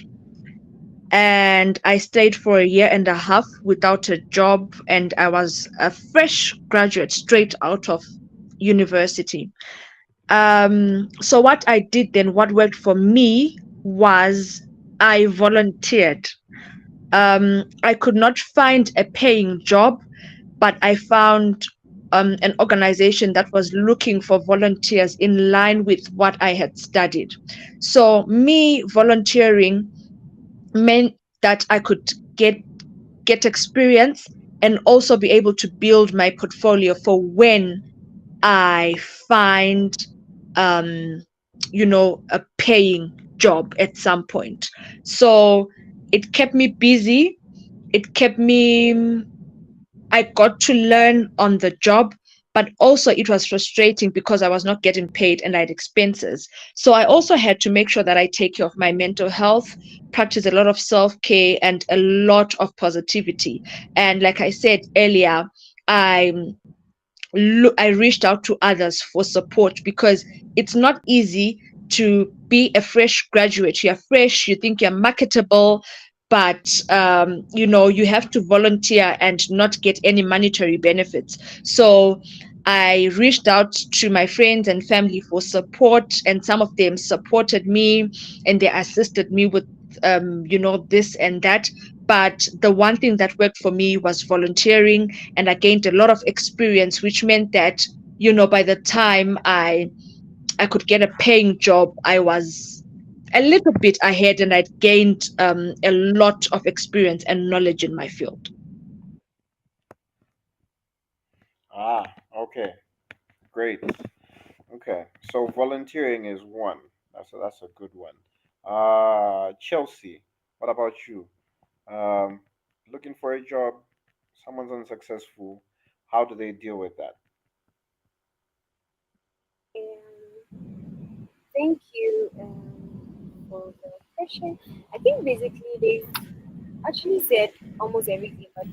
and I stayed for a year and a half without a job, and I was a fresh graduate straight out of university. So what I did then, what worked for me was I volunteered. I could not find a paying job, but I found an organization that was looking for volunteers in line with what I had studied. So me volunteering meant that I could get experience and also be able to build my portfolio for when I find a paying job at some point. So it kept me busy. It kept me I got to learn on the job, but also it was frustrating because I was not getting paid and I had expenses. So I also had to make sure that I take care of my mental health, practice a lot of self-care and a lot of positivity. And like I said earlier, I I reached out to others for support because it's not easy to be a fresh graduate. You're fresh, you think you're marketable, but you have to volunteer and not get any monetary benefits. So I reached out to my friends and family for support, and some of them supported me and they assisted me with this and that. But the one thing that worked for me was volunteering, and I gained a lot of experience, which meant that by the time I could get a paying job, I was a little bit ahead and I'd gained a lot of experience and knowledge in my field. Ah, okay, great. Okay, so volunteering is one. That's a good one. Chelsea, what about you? Um, Looking for a job, someone's unsuccessful. How do they deal with that? Thank you for the question. I think basically they've actually said almost everything, but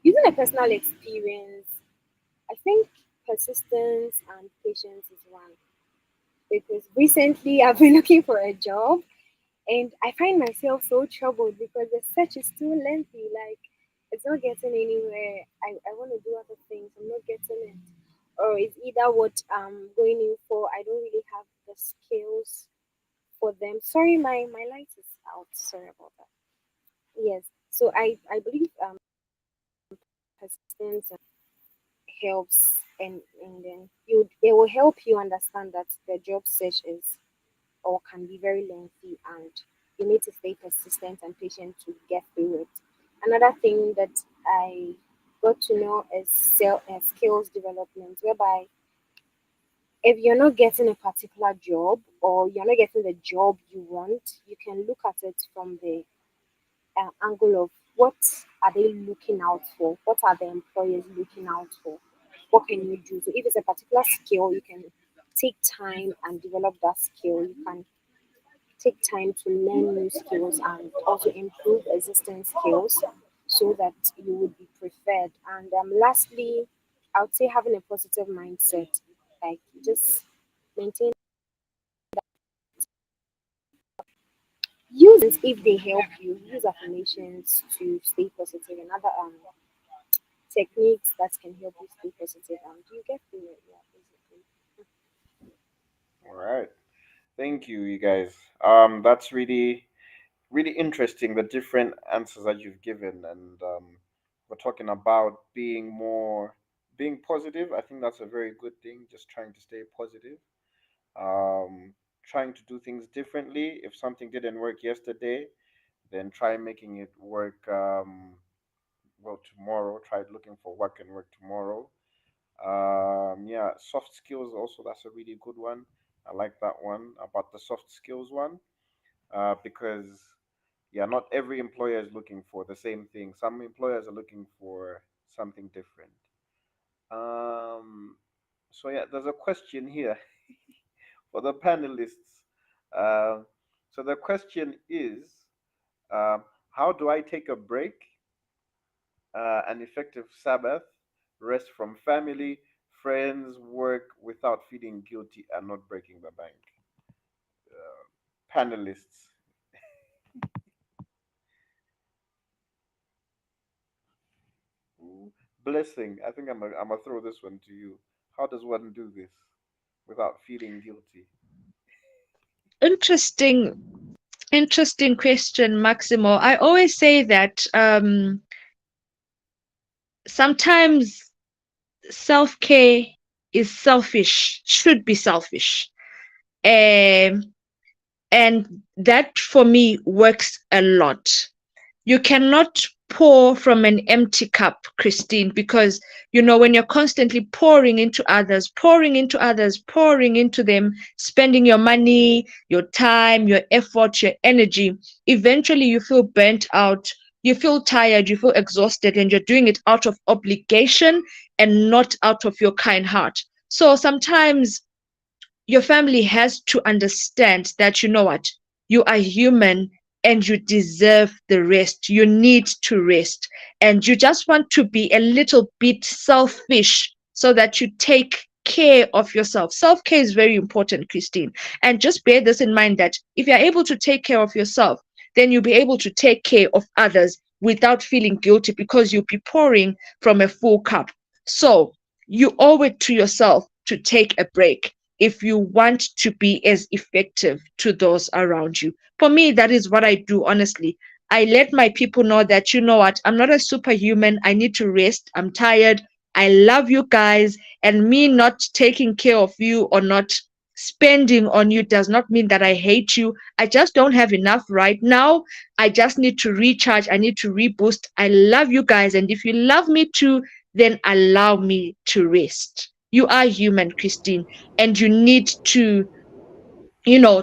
using a personal experience, I think persistence and patience is one. Because recently I've been looking for a job and I find myself so troubled because the search is too lengthy. Like it's not getting anywhere. I want to do other things. I'm not getting it. Or it's either what I'm going in for, I don't really have the skills for them. Sorry, my light is out. Sorry about that. Yes. So I believe persistence helps and then they will help you understand that the job search is or can be very lengthy and you need to stay persistent and patient to get through it. Another thing that I got to know is skills development, whereby if you're not getting a particular job or you're not getting the job you want, you can look at it from the angle of what are they looking out for? What are the employers looking out for? What can you do? So if it's a particular skill, you can take time and develop that skill. You can take time to learn new skills and also improve existing skills so that you would be preferred. And lastly, I would say having a positive mindset, like just maintain you if they help you, use affirmations to stay positive and other techniques that can help you stay positive. You get through it, yeah, basically. All right. Thank you, you guys. That's really interesting, the different answers that you've given, and we're talking about being positive. I think that's a very good thing. Just trying to stay positive. Trying to do things differently. If something didn't work yesterday, then try making it work. Well, tomorrow. Try looking for what can work tomorrow. Yeah, soft skills also. That's a really good one. I like that one about the soft skills one. Because yeah, not every employer is looking for the same thing. Some employers are looking for something different. Um, so yeah, there's a question here for the panelists. Um, so the question is, how do I take a break, an effective Sabbath, rest from family, friends, work without feeling guilty and not breaking the bank? Panelists. Ooh, Blessing. I think I'm gonna throw this one to you. How does one do this without feeling guilty? Interesting, interesting question, Maximo. I always say that sometimes self-care is selfish, should be selfish. Um, and that for me works a lot. You cannot pour from an empty cup, Christine, because when you're constantly pouring into others, pouring into them, spending your money, your time, your effort, your energy, eventually you feel burnt out, you feel tired, you feel exhausted, and you're doing it out of obligation and not out of your kind heart. So sometimes your family has to understand that what, you are human and you deserve the rest. You need to rest, and you just want to be a little bit selfish so that you take care of yourself. Self-care is very important, Christine, and just bear this in mind, that if you're able to take care of yourself, then you'll be able to take care of others without feeling guilty, because you'll be pouring from a full cup. So you owe it to yourself to take a break if you want to be as effective to those around you. For me, that is what I do, honestly. I let my people know that, what, I'm not a superhuman. I need to rest. I'm tired. I love you guys. And me not taking care of you or not spending on you does not mean that I hate you. I just don't have enough right now. I just need to recharge. I need to reboost. I love you guys. And if you love me too, then allow me to rest. You are human, Christine, and you need to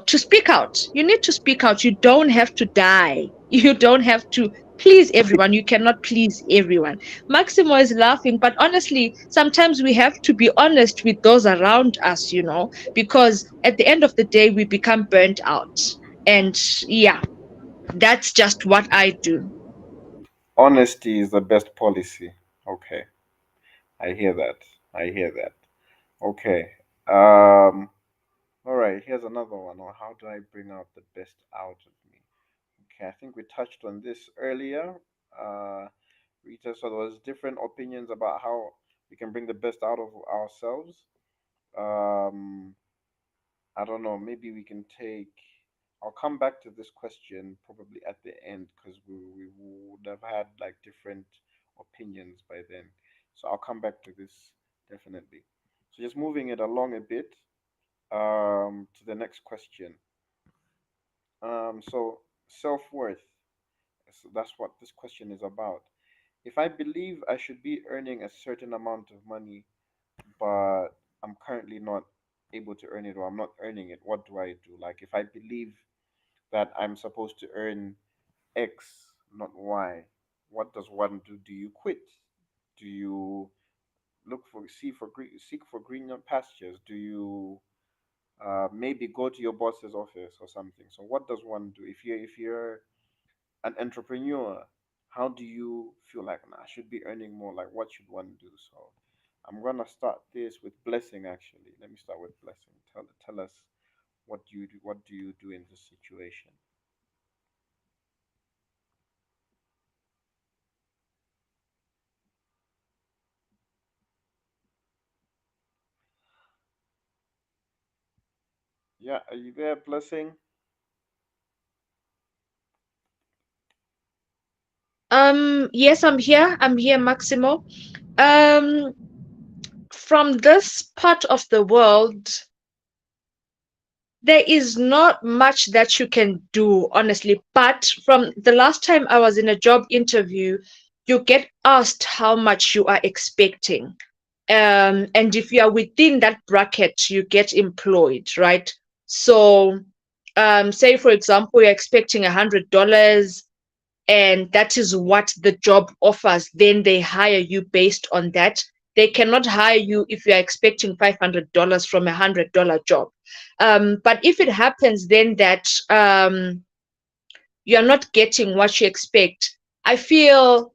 speak out. You need to speak out. You don't have to die. You don't have to please everyone. You cannot please everyone. Maximo is laughing, but honestly, sometimes we have to be honest with those around us, because at the end of the day, we become burnt out. And yeah, that's just what I do. Honesty is the best policy. Okay, I hear that. I hear that. Okay. All right. Here's another one. Or how do I bring out the best out of me? Okay, I think we touched on this earlier. Uh, Rita, so there was different opinions about how we can bring the best out of ourselves. Um, I don't know. Maybe we can take. I'll come back to this question probably at the end, because we would have had like different opinions by then. So I'll come back to this definitely. So just moving it along a bit, to the next question. So self worth. So that's what this question is about. If I believe I should be earning a certain amount of money, but I'm currently not able to earn it, or I'm not earning it, what do I do? Like, if I believe that I'm supposed to earn X, not Y, what does one do? Do you quit? Do you seek for greener pastures? Do you maybe go to your boss's office or something? So what does one do if you're an entrepreneur? How do you feel like, nah, I should be earning more? Like, what should one do? So I'm gonna start this with Blessing. Actually, let me start with Blessing. Tell us, what do you do in this situation? Yeah, are you there, Blessing? Yes, I'm here. I'm here, Maximo. Um, from this part of the world, there is not much that you can do, honestly. But from the last time I was in a job interview, you get asked how much you are expecting. And if you are within that bracket, you get employed, right? So, say for example, you're expecting $100 and that is what the job offers, then they hire you based on that. They cannot hire you if you are expecting $500 from $100 job. But if it happens then that you're not getting what you expect, I feel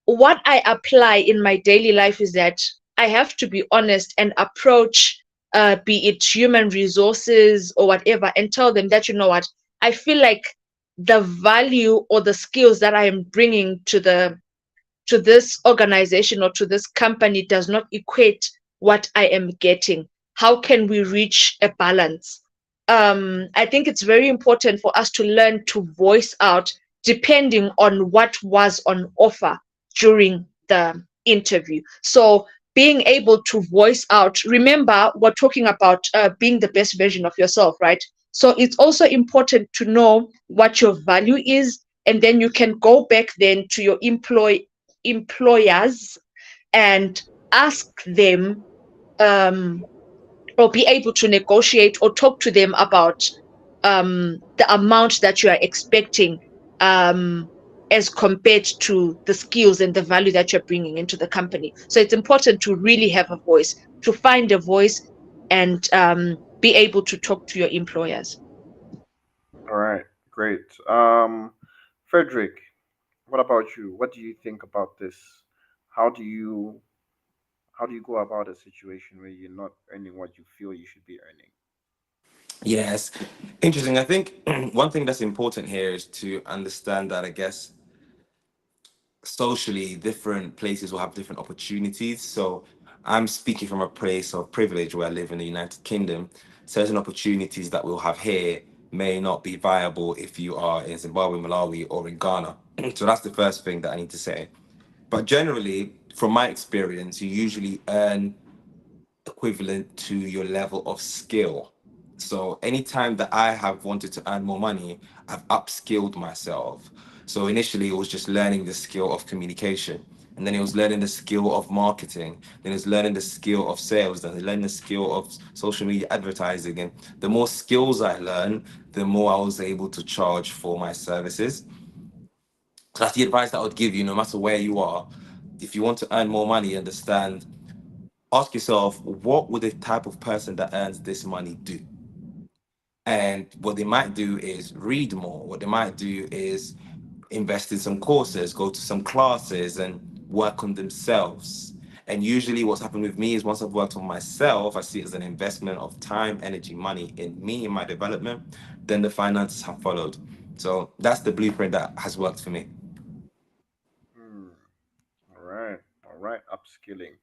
what I apply in my daily life is that I have to be honest and approach, be it human resources or whatever, and tell them that, you know what, I feel like the value or the skills that I am bringing to this organization or to this company does not equate what I am getting. How can we reach a balance? I think it's very important for us to learn to voice out depending on what was on offer during the interview. So being able to voice out, remember, we're talking about being the best version of yourself, right? So it's also important to know what your value is, and then you can go back then to your employers and ask them, um, or be able to negotiate or talk to them about the amount that you are expecting, um, as compared to the skills and the value that you're bringing into the company. So it's important to really have a voice, to find a voice, and be able to talk to your employers. All right, great. Frederick, what about you? What do you think about this? How do you how do you go about a situation where you're not earning what you feel you should be earning? Yes, interesting. I think one thing that's important here is to understand that I guess socially different places will have different opportunities. So I'm speaking from a place of privilege where I live in the United Kingdom. Certain opportunities that we'll have here may not be viable if you are in Zimbabwe, Malawi, or in Ghana. So that's the first thing that I need to say. But generally, from my experience, you usually earn equivalent to your level of skill. So anytime that I have wanted to earn more money, I've upskilled myself. So initially it was just learning the skill of communication. And then it was learning the skill of marketing. Then it was learning the skill of sales. Then learning the skill of social media advertising. And the more skills I learned, the more I was able to charge for my services. So that's the advice that I would give you, no matter where you are. If you want to earn more money, understand, ask yourself, what would the type of person that earns this money do? And what they might do is read more. What they might do is invest in some courses, go to some classes, and work on themselves. And usually, what's happened with me is once I've worked on myself, I see it as an investment of time, energy, money in me, in my development, then the finances have followed. So that's the blueprint that has worked for me. Hmm. All right. All right. Upskilling.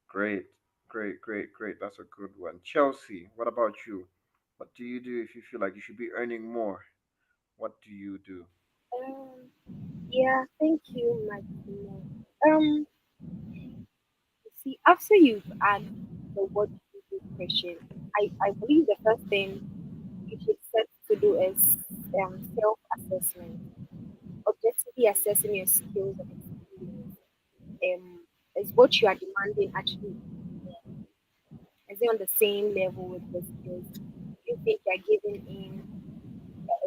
Great. Great. Great. Great. That's a good one. Chelsea, what about you? What do you do if you feel like you should be earning more? What do you do? Um, yeah, thank you, Maximo. Um, see, after you've asked the what do you do question, I believe the first thing you should set to do is self-assessment, objectively assessing your skills and experience. Is what you are demanding actually, is it on the same level with the skills? Do you think you're giving in,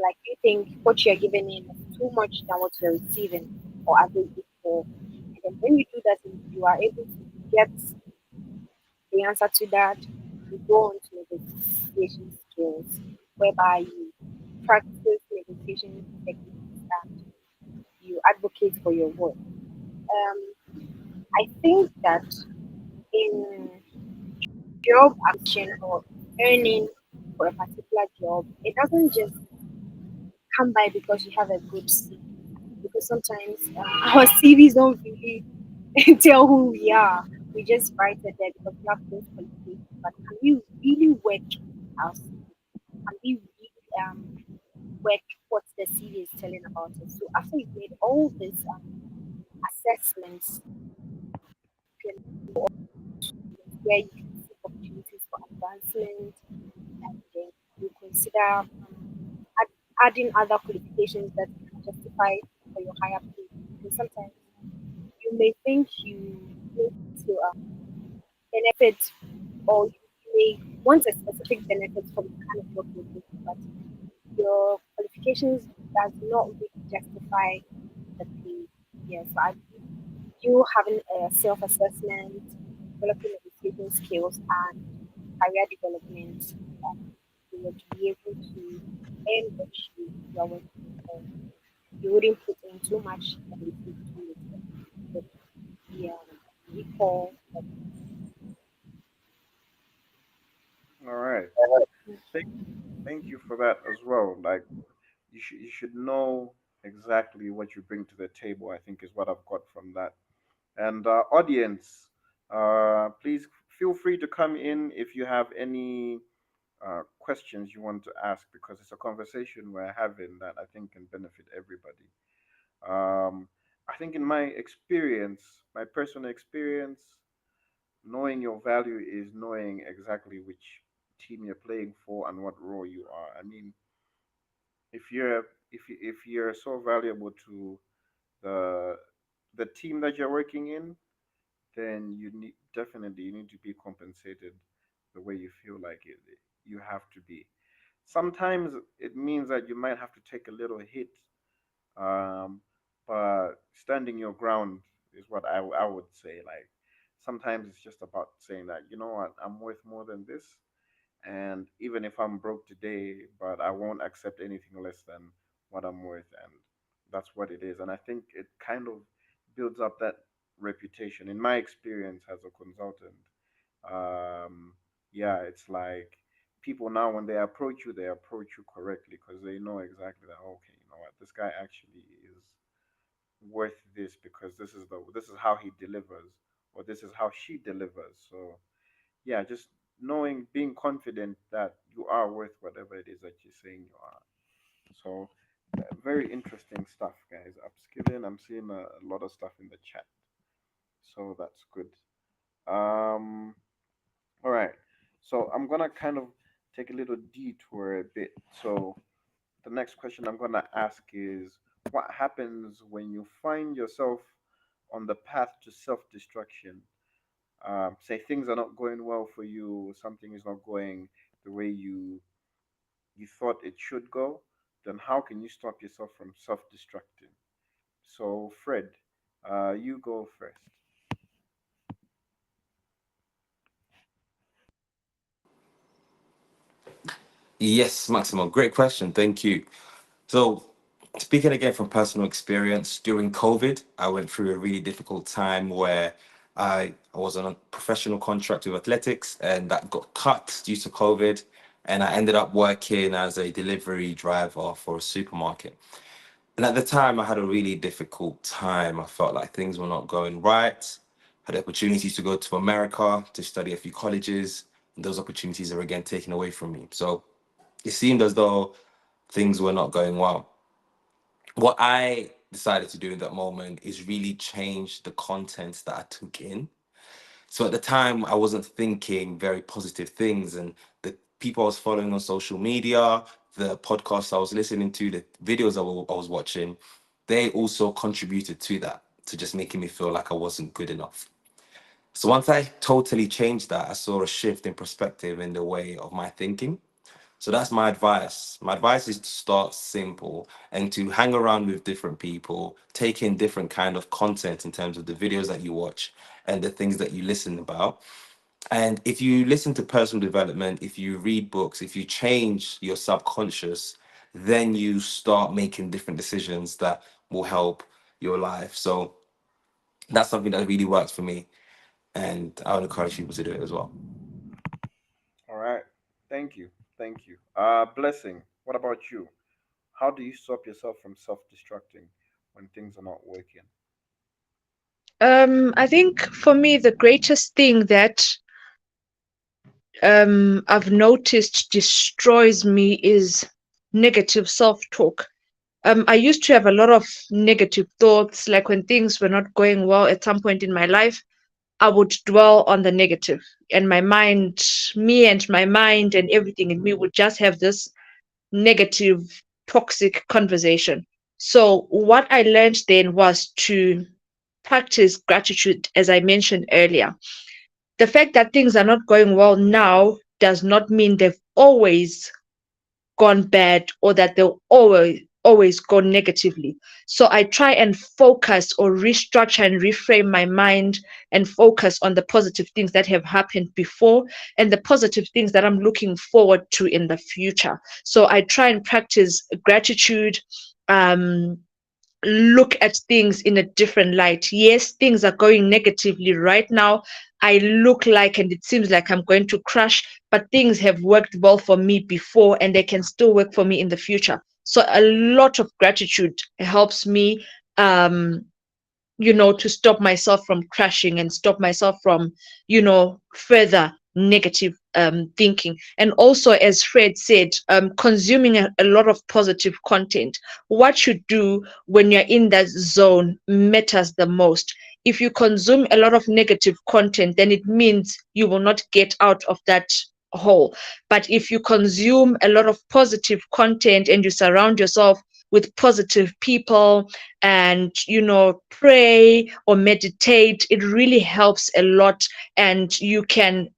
like, do you think what you're giving in is too much than what you're receiving, or are they equal? And then when you do that, you are able to get the answer to that. You go on to negotiation skills, whereby you practice negotiation techniques and you advocate for your work. I think that in job action or earning for a particular job, it doesn't just come by because you have a good CV. Because sometimes our CVs don't really tell who we are. We just write it there because we have those qualifications. But can we really work our CV? work what the CV is telling about it. So after you've made all these assessments, you can where you can seek opportunities for advancement, and then you consider adding other qualifications that can justify for your higher pay. Because sometimes you may think you need to benefit, or you may want a specific benefit from the kind of job you're doing, but your qualifications does not really justify the pay. Yes, so I believe you having a self-assessment, developing negotiating skills, and career development, you would be able to earn what you are working for. You wouldn't put in too much and receive too little. But yeah, equal. All right. Thank, thank you for that as well. Like you should know exactly what you bring to the table. I think is what I've got from that. And audience, please feel free to come in if you have any questions you want to ask, because it's a conversation we're having that I think can benefit everybody. I think in my experience, my personal experience, knowing your value is knowing exactly which team you're playing for and what role you are. I mean, if you're so valuable to the the team that you're working in, then you need to be compensated the way you feel like you have to be. Sometimes it means that you might have to take a little hit, um, but standing your ground is what I would say. Like sometimes it's just about saying that, you know what, I'm worth more than this, and even if I'm broke today, but I won't accept anything less than what I'm worth, and that's what it is. And I think it kind of builds up that reputation. In my experience as a consultant, um, yeah, it's like people now when they approach you correctly because they know exactly that. Okay, you know what, this guy actually is worth this because this is how he delivers, or this is how she delivers. So yeah, just knowing, being confident that you are worth whatever it is that you're saying you are. So very interesting stuff, guys. Upskilling. I'm seeing a lot of stuff in the chat, so that's good. Um, all right. So I'm gonna kind of take a little detour a bit. So the next question I'm gonna ask is, what happens when you find yourself on the path to self-destruction? Say things are not going well for you, something is not going the way you thought it should go, then how can you stop yourself from self-destructing? So, Fred, you go first. Yes, Maximo, great question. Thank you. So, speaking again from personal experience, during COVID, I went through a really difficult time where I was on a professional contract with athletics and that got cut due to COVID. And I ended up working as a delivery driver for a supermarket. And at the time, I had a really difficult time. I felt like things were not going right. Had opportunities to go to America to study a few colleges, and those opportunities are again taken away from me. So it seemed as though things were not going well. What I decided to do in that moment is really change the content that I took in. So at the time, I wasn't thinking very positive things, and the people I was following on social media, the podcasts I was listening to, the videos I was watching, they also contributed to that, to just making me feel like I wasn't good enough. So once I totally changed that, I saw a shift in perspective in the way of my thinking. So that's my advice. My advice is to start simple and to hang around with different people, take in different kind of content in terms of the videos that you watch and the things that you listen about. And if you listen to personal development, if you read books, if you change your subconscious, then you start making different decisions that will help your life. So that's something that really works for me. And I would encourage people to do it as well. All right. Thank you. Thank you. Blessing, what about you? How do you stop yourself from self-destructing when things are not working? I think for me, the greatest thing that I've noticed destroys me is negative self-talk. I used to have a lot of negative thoughts, like when things were not going well at some point in my life, I would dwell on the negative, and my mind, me and my mind and everything in me would just have this negative, toxic conversation. So, what I learned then was to practice gratitude, as I mentioned earlier. The fact that things are not going well now does not mean they've always gone bad or that they'll always go negatively. So I try and focus or restructure and reframe my mind and focus on the positive things that have happened before and the positive things that I'm looking forward to in the future. So I try and practice gratitude, um look at things in a different light. Yes, things are going negatively right now. I look like and it seems like I'm going to crash, but things have worked well for me before and they can still work for me in the future. So a lot of gratitude helps me, um to stop myself from crashing and stop myself from, further negative thinking. And also, as Fred said, consuming a lot of positive content. What you do when you're in that zone matters the most. If you consume a lot of negative content, then it means you will not get out of that hole. But if you consume a lot of positive content and you surround yourself with positive people and pray or meditate, it really helps a lot, and you can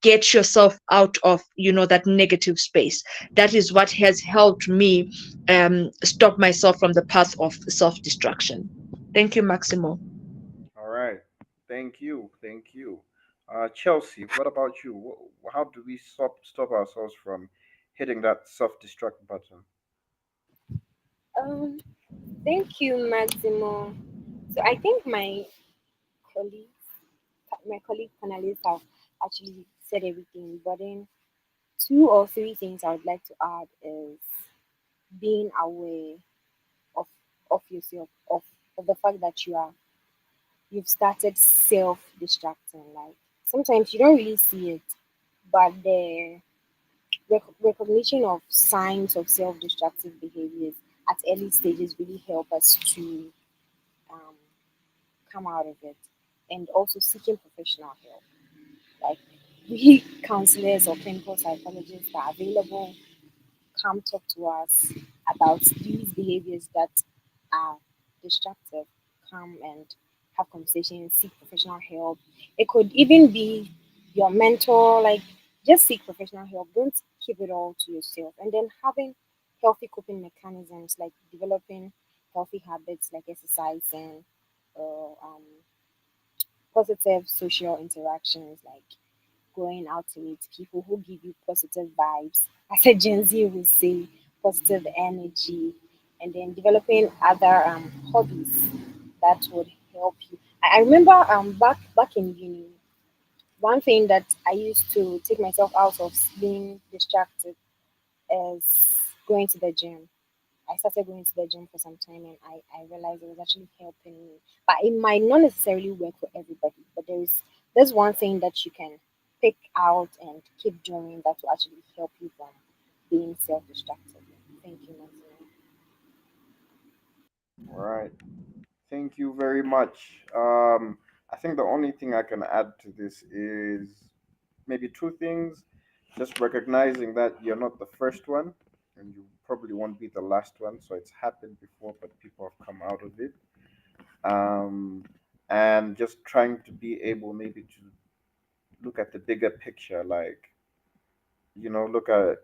get yourself out of that negative space. That is what has helped me stop myself from the path of self-destruction. Thank you, Maximo. All right. Thank you. Thank you. Chelsea, what about you? How do we stop ourselves from hitting that self-destruct button? Um, Thank you, Maximo. So I think colleagues, my colleague panelists have actually said everything, but then two or three things I would like to add is being aware of yourself, of the fact that you've started self-destructing. Like sometimes you don't really see it, but the recognition of signs of self-destructive behaviors at early stages really help us to um, come out of it, and also seeking professional help. Like we counselors or clinical psychologists are available, come talk to us about these behaviors that are destructive. Come and have conversations, seek professional help. It could even be your mentor, like just seek professional help. Don't keep it all to yourself. And then having healthy coping mechanisms, like developing healthy habits like exercising or positive social interactions, like going out to meet people who give you positive vibes, as a Gen Z would say, positive energy, and then developing other hobbies that would help you. I remember back in uni, one thing that I used to take myself out of being distracted is going to the gym. I started going to the gym for some time, and I realized it was actually helping me. But it might not necessarily work for everybody. But there's one thing that you can pick out and keep doing that will actually help you from being self-destructive. Thank you, Maxine. All right. Thank you very much. I think the only thing I can add to this is maybe two things. Just recognizing that you're not the first one, and you probably won't be the last one. So it's happened before, but people have come out of it. Um, and just trying to be able maybe to look at the bigger picture, like look at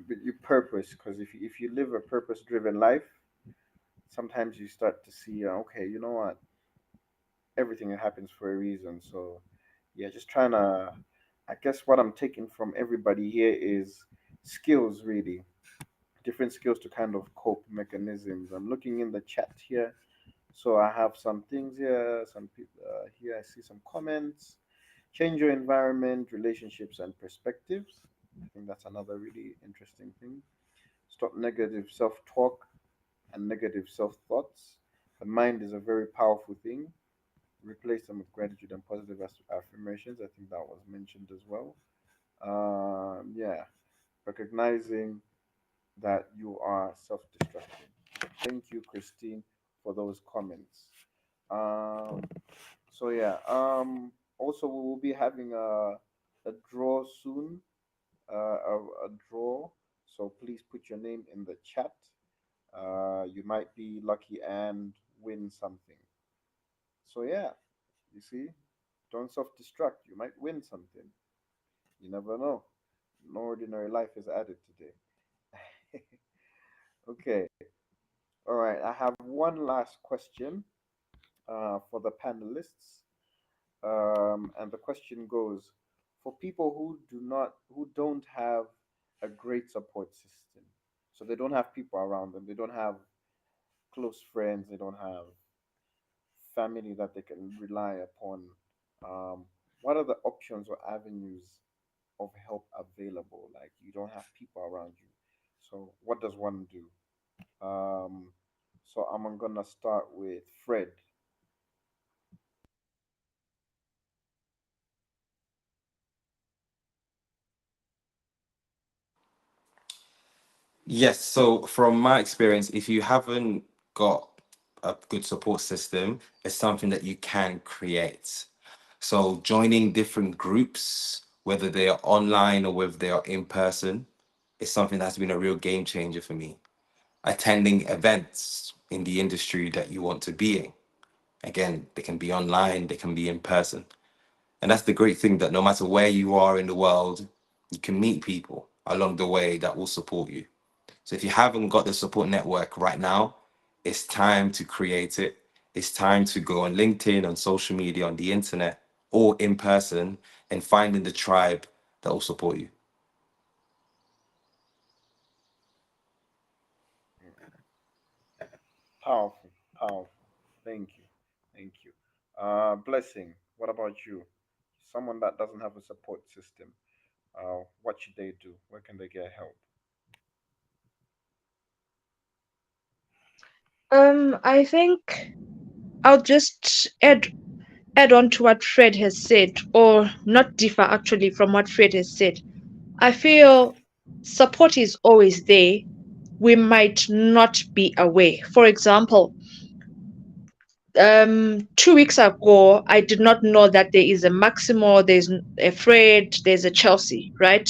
your purpose. Because if you live a purpose-driven life, sometimes you start to see, okay, you know what, everything happens for a reason. So yeah, just trying to, I guess what I'm taking from everybody here is skills, really, different skills to kind of cope mechanisms. I'm looking in the chat here, so I have some things here, some people here. I see some comments. Change your environment, relationships, and perspectives. I think that's another really interesting thing. Stop negative self-talk and negative self-thoughts. The mind is a very powerful thing. Replace them with gratitude and positive affirmations. I think that was mentioned as well. Yeah, recognizing that you are self-destructing. Thank you, Christine, for those comments. Um, so yeah. Also, we will be having a draw soon. A draw. So please put your name in the chat. You might be lucky and win something. So yeah, you see, don't self-destruct. You might win something. You never know. No ordinary life is added today. Okay. All right. I have one last question for the panelists. And the question goes, for people who don't have a great support system, so they don't have people around them, they don't have close friends, they don't have family that they can rely upon. What are the options or avenues of help available? Like you don't have people around you, so what does one do? So I'm gonna start with Fred. Yes, so from my experience, if you haven't got a good support system, it's something that you can create. So joining different groups, whether they are online or whether they are in person, is something that's been a real game changer for me. Attending events in the industry that you want to be in. Again, they can be online, they can be in person. And that's the great thing, that no matter where you are in the world, you can meet people along the way that will support you. So if you haven't got the support network right now, it's time to create it. It's time to go on LinkedIn, on social media, on the internet, or in person, and finding the tribe that will support you. Powerful, powerful. Thank you, thank you. Blessing. What about you? Someone that doesn't have a support system. What should they do? Where can they get help? I think I'll just add on to what Fred has said, or not differ actually from what Fred has said. I feel support is always there. We might not be aware. For example, 2 weeks ago, I did not know that there is a Maximo, there's a Fred, there's a Chelsea, right?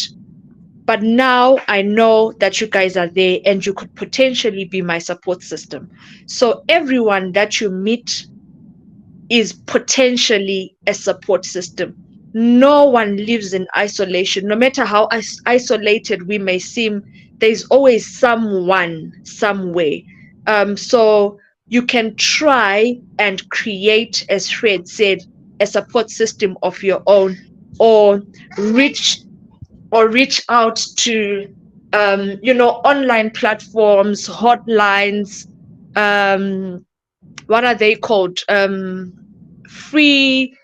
But now I know that you guys are there and you could potentially be my support system. So everyone that you meet is potentially a support system. No one lives in isolation. No matter how isolated we may seem, there's always someone somewhere. So you can try and create, as Fred said, a support system of your own, or reach reach out to online platforms, hotlines, um, what are they called? Free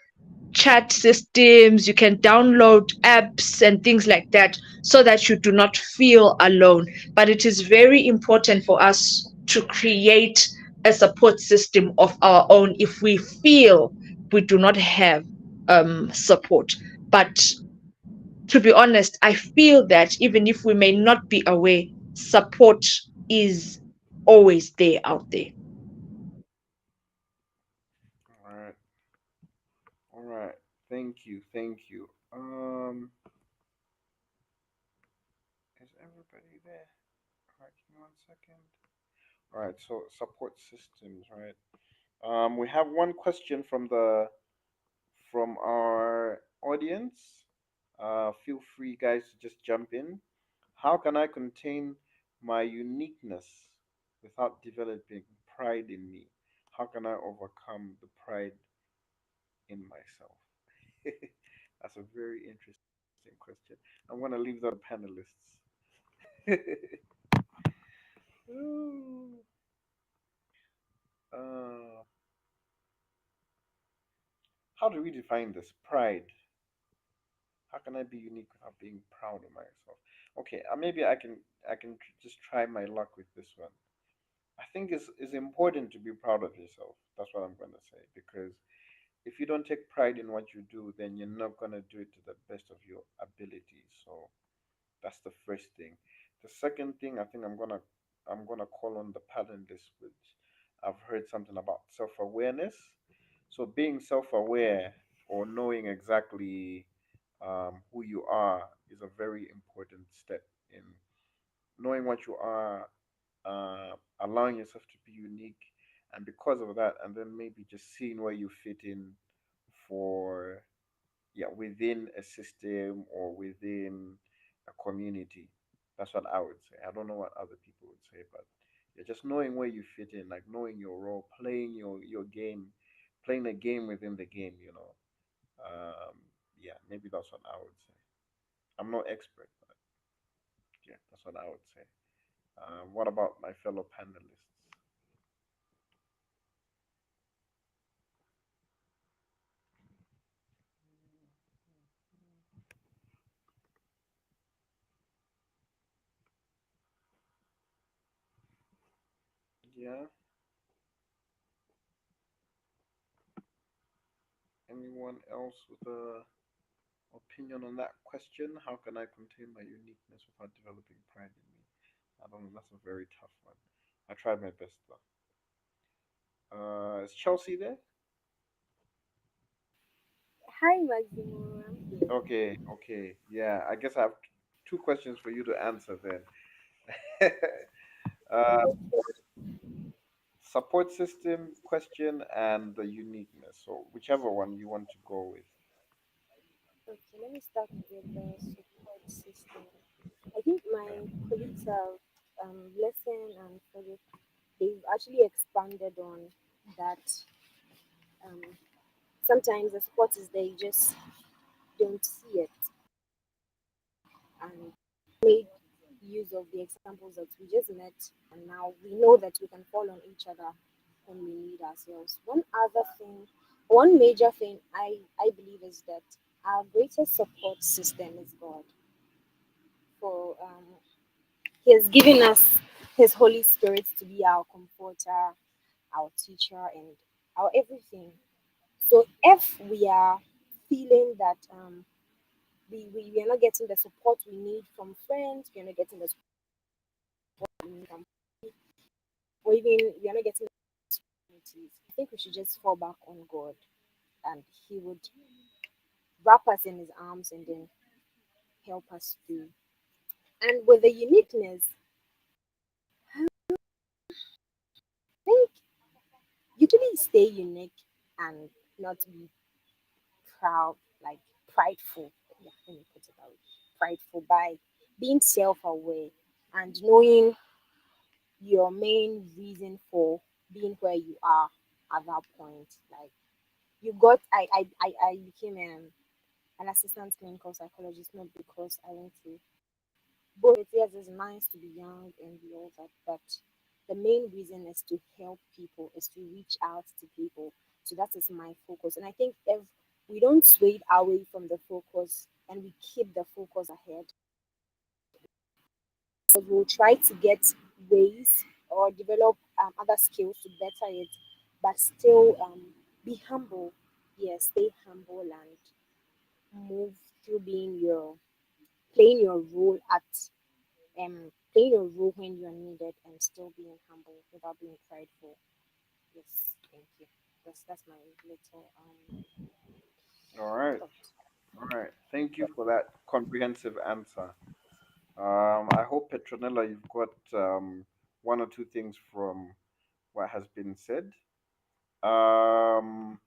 chat systems. You can download apps and things like that so that you do not feel alone. But it is very important for us to create a support system of our own if we feel we do not have support. But to be honest, I feel that even if we may not be aware, support is always there out there. All right, all right. Thank you, thank you. Is everybody there? All right, give me 1 second. All right, so support systems, right? We have one question from our audience. Feel free, guys, to just jump in. How can I contain my uniqueness without developing pride in me? How can I overcome the pride in myself? That's a very interesting question. I'm going to leave that to panelists. Ooh. uh, how do we define this? Pride. How can I be unique without being proud of myself? Okay, maybe I can just try my luck with this one. I think it's important to be proud of yourself. That's what I'm gonna say, because if you don't take pride in what you do, then you're not gonna do it to the best of your ability. So that's the first thing. The second thing, I think I'm gonna call on the panelists, which I've heard something about self-awareness. So being self-aware or knowing exactly who you are is a very important step in knowing what you are, allowing yourself to be unique, and because of that, and then maybe just seeing where you fit in for, yeah, within a system or within a community. That's what I would say. I don't know what other people would say, but yeah, just knowing where you fit in, like knowing your role, playing your game, playing the game within the game. Yeah, maybe that's what I would say. I'm no expert, but yeah, that's what I would say. What about my fellow panelists? Yeah, anyone else with a opinion on that question? How can I contain my uniqueness without developing pride in me? I don't know. That's a very tough one. I tried my best though. Is Chelsea there? Hi, Maximo. I'm here. Okay, okay. Yeah, I guess I have two questions for you to answer then. uh, Support system question and the uniqueness. So whichever one you want to go with. Okay, let me start with the support system. I think my colleagues have Blessing and Frederick, they've actually expanded on that. Um, Sometimes the support is there, you just don't see it. And made use of the examples that we just met, and now we know that we can fall on each other when we need ourselves. One other thing, one major thing I believe is that our greatest support system is God. For He has given us His Holy Spirit to be our comforter, our teacher, and our everything. So if we are feeling that we are not getting the support we need from friends, we are not getting the support we need from, or even we are not getting the opportunities, I think we should just fall back on God, and He would wrap us in His arms and then help us through. And with the uniqueness, I think usually stay unique and not be proud, like prideful. Yeah, let me put it that way. Prideful by being self-aware and knowing your main reason for being where you are at that point. Like you got, I became an assistant clinical psychologist not because I want to. Both yes, it's nice to be young and be all that, but the main reason is to help people, is to reach out to people. So that is my focus. And I think if we don't sway away from the focus and we keep the focus ahead, we'll try to get ways or develop other skills to better it, but still be humble. Yes, stay humble and move through playing your role at playing your role when you are needed and still being humble without being prideful. Yes, thank you. That's my little All right. thought. All right. Thank you for that comprehensive answer. I hope Petronella, you've got one or two things from what has been said. Um,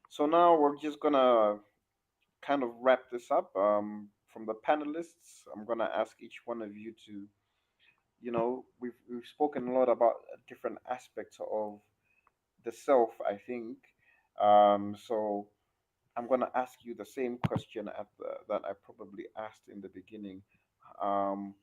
so now we're just gonna kind of wrap this up. From the panelists, I'm gonna ask each one of you to, we've spoken a lot about different aspects of the self, I think. So I'm gonna ask you the same question that I probably asked in the beginning. Um,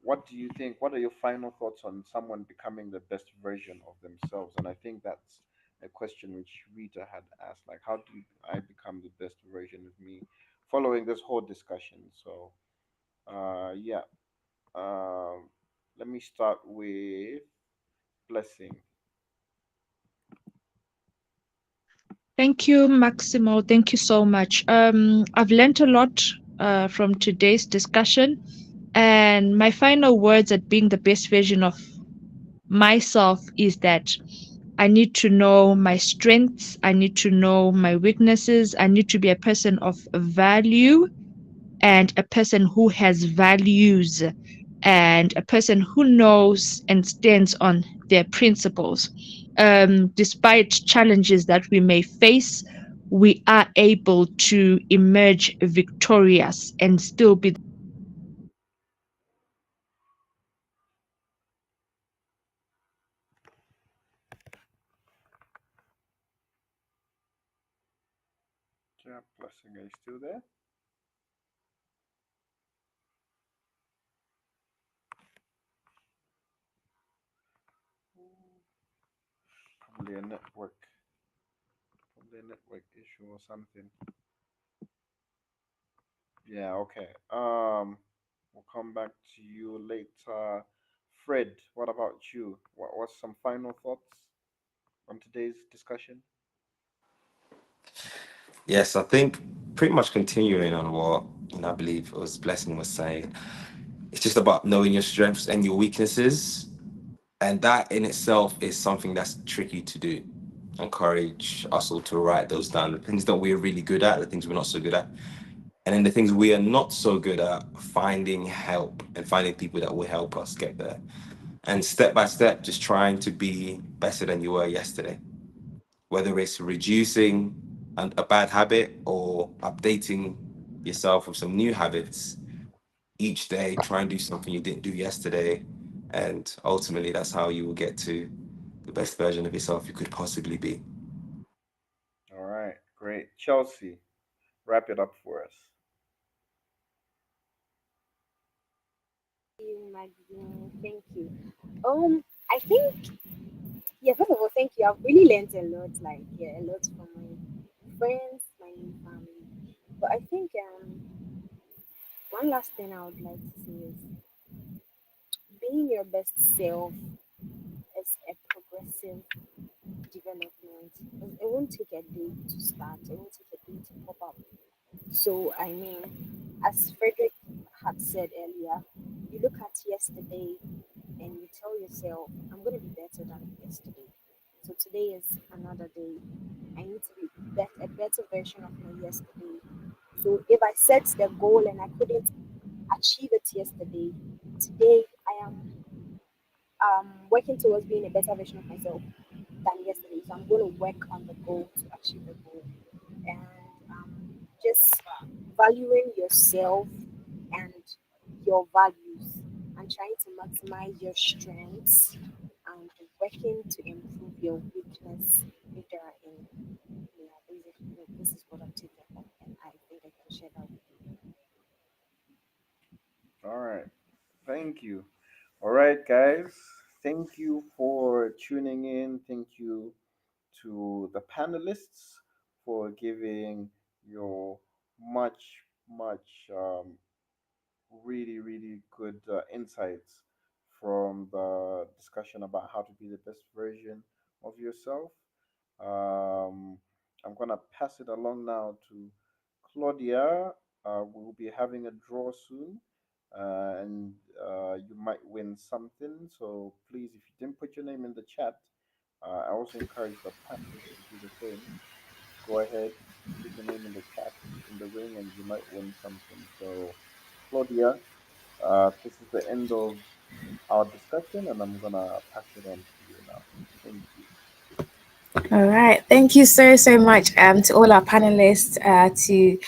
what do you think? What are your final thoughts on someone becoming the best version of themselves? And I think that's a question which Rita had asked, like, how do I become the best version of me following this whole discussion? So, yeah. Um, Let me start with Blessing. Thank you, Maximo. Thank you so much. I've learned a lot from today's discussion, And my final words at being the best version of myself is that I need to know my strengths, I need to know my weaknesses, I need to be a person of value and a person who has values and a person who knows and stands on their principles. Despite challenges that we may face, we are able to emerge victorious and still be. Yeah, Blessing, are you still there? Probably probably a network issue or something. Yeah, okay. We'll come back to you later. Fred, what about you? What's some final thoughts on today's discussion? Yes, I think pretty much continuing on what I believe it was Blessing was saying. It's just about knowing your strengths and your weaknesses, and that in itself is something that's tricky to do. Encourage us all to write those down. The things that we're really good at, the things we're not so good at, and then the things we are not so good at, finding help and finding people that will help us get there. And step by step, just trying to be better than you were yesterday, whether it's reducing a bad habit or updating yourself with some new habits. Each day, try and do something you didn't do yesterday. And ultimately, that's how you will get to the best version of yourself you could possibly be. All right, great. Chelsea, wrap it up for us. You, Magdalene. Thank you. I think, yeah, first of all, thank you. I've really learned a lot, like, yeah, a lot from my friends, my new family. But I think one last thing I would like to say is being your best self is a progressive development. It won't take a day to start, it won't take a day to pop up. So, I mean, as Frederick had said earlier, you look at yesterday and you tell yourself, I'm going to be better than yesterday. So, today is another day. I need to be a better version of my yesterday. So, if I set the goal and I couldn't achieve it yesterday, today I am working towards being a better version of myself than yesterday. So I'm going to work on the goal to achieve the goal. And just valuing yourself and your values and trying to maximize your strengths and working to improve your weakness if there are any. Yeah, basically, this is what I'm taking from, and I think I can share that with you. All right, thank you. All right, guys, thank you for tuning in. Thank you to the panelists for giving your much really good insights from the discussion about how to be the best version of yourself. Um, I'm gonna pass it along now to Claudia. We'll be having a draw soon, and you might win something. So please, if you didn't put your name in the chat, I also encourage the panelists to do the same. Go ahead, put your name in the chat in the ring, and you might win something. So, Claudia, this is the end of our discussion, and I'm gonna pass it on to you now. Thank you. All right. Thank you so much to all our panelists, to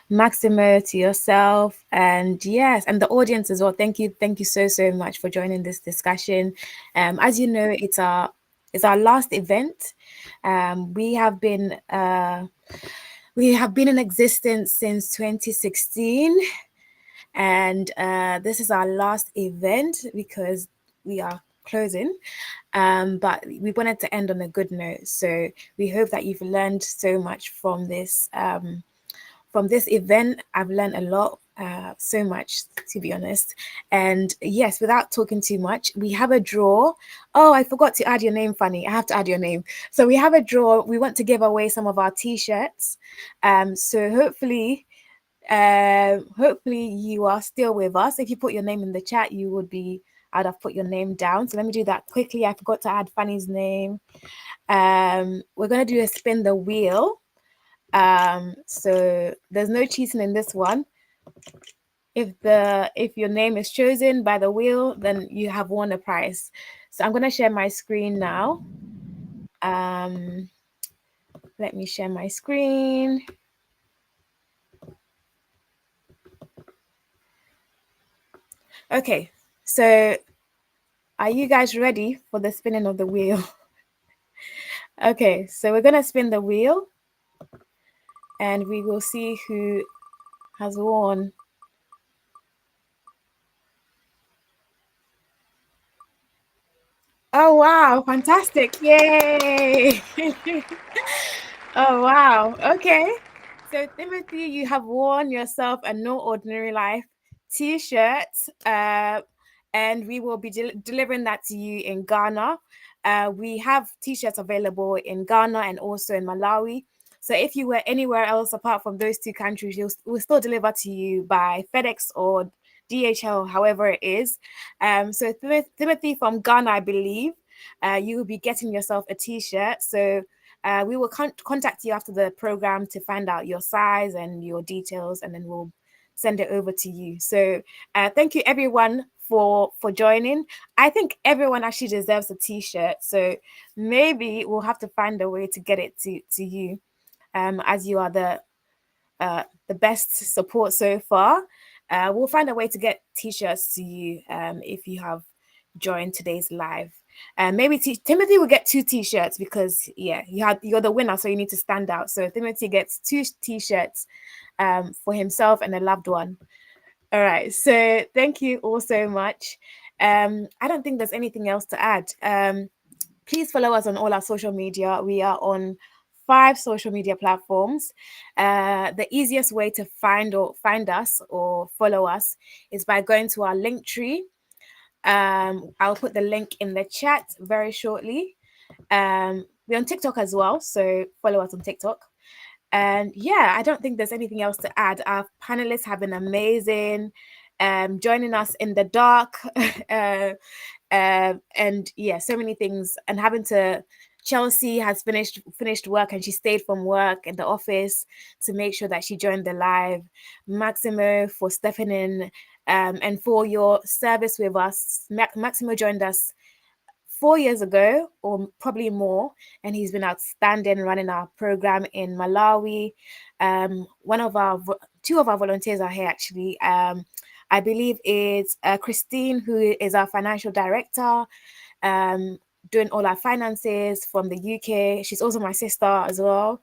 Maximo, to yourself, and yes, and the audience as well. Thank you so much for joining this discussion. As you know, it's our last event. We have been in existence since 2016, and this is our last event because we are closing. But we wanted to end on a good note. So we hope that you've learned so much from this event. I've learned a lot, so much, to be honest. And yes, without talking too much, we have a draw. Oh, I forgot to add your name, Fanny. I have to add your name. So we have a draw. We want to give away some of our t-shirts. So hopefully Hopefully you are still with us. If you put your name in the chat, I'd have put your name down. So let me do that quickly. I forgot to add Fanny's name. We're gonna do a spin the wheel. So there's no cheating in this one. If your name is chosen by the wheel, then you have won a prize. So I'm gonna share my screen now. Let me share my screen. Okay, so are you guys ready for the spinning of the wheel? Okay, so we're gonna spin the wheel and we will see who has won. Oh wow, fantastic. Yay! Oh wow. Okay. So Timothy, you have won yourself a No Ordinary Life t-shirt. And we will be delivering that to you in Ghana. We have t-shirts available in Ghana and also in Malawi. So if you were anywhere else apart from those two countries, we'll still deliver to you by FedEx or DHL, however it is. So Timothy from Ghana, I believe, you will be getting yourself a t-shirt. So we will contact you after the program to find out your size and your details, and then we'll send it over to you. So thank you everyone for joining. I think everyone actually deserves a t-shirt, so maybe we'll have to find a way to get it to you, as you are the best support so far. We'll find a way to get t-shirts to you if you have joined today's live. Maybe Timothy will get 2 t-shirts because you're the winner, so you need to stand out. So Timothy gets 2 t-shirts for himself and a loved one. All right, so thank you all so much. I don't think there's anything else to add. Please follow us on all our social media. We are on 5 social media platforms. The easiest way to find us or follow us is by going to our link tree. I'll put the link in the chat very shortly. We're on TikTok as well, so follow us on TikTok. And yeah, I don't think there's anything else to add. Our panelists have been amazing, joining us in the dark, and yeah, so many things. And Chelsea has finished work and she stayed from work in the office to make sure that she joined the live. Maximo for stepping in, and for your service with us. Maximo joined us 4 years ago, or probably more, and he's been outstanding running our program in Malawi. Two of our volunteers are here actually. I believe it's Christine, who is our financial director, doing all our finances from the UK. She's also my sister as well.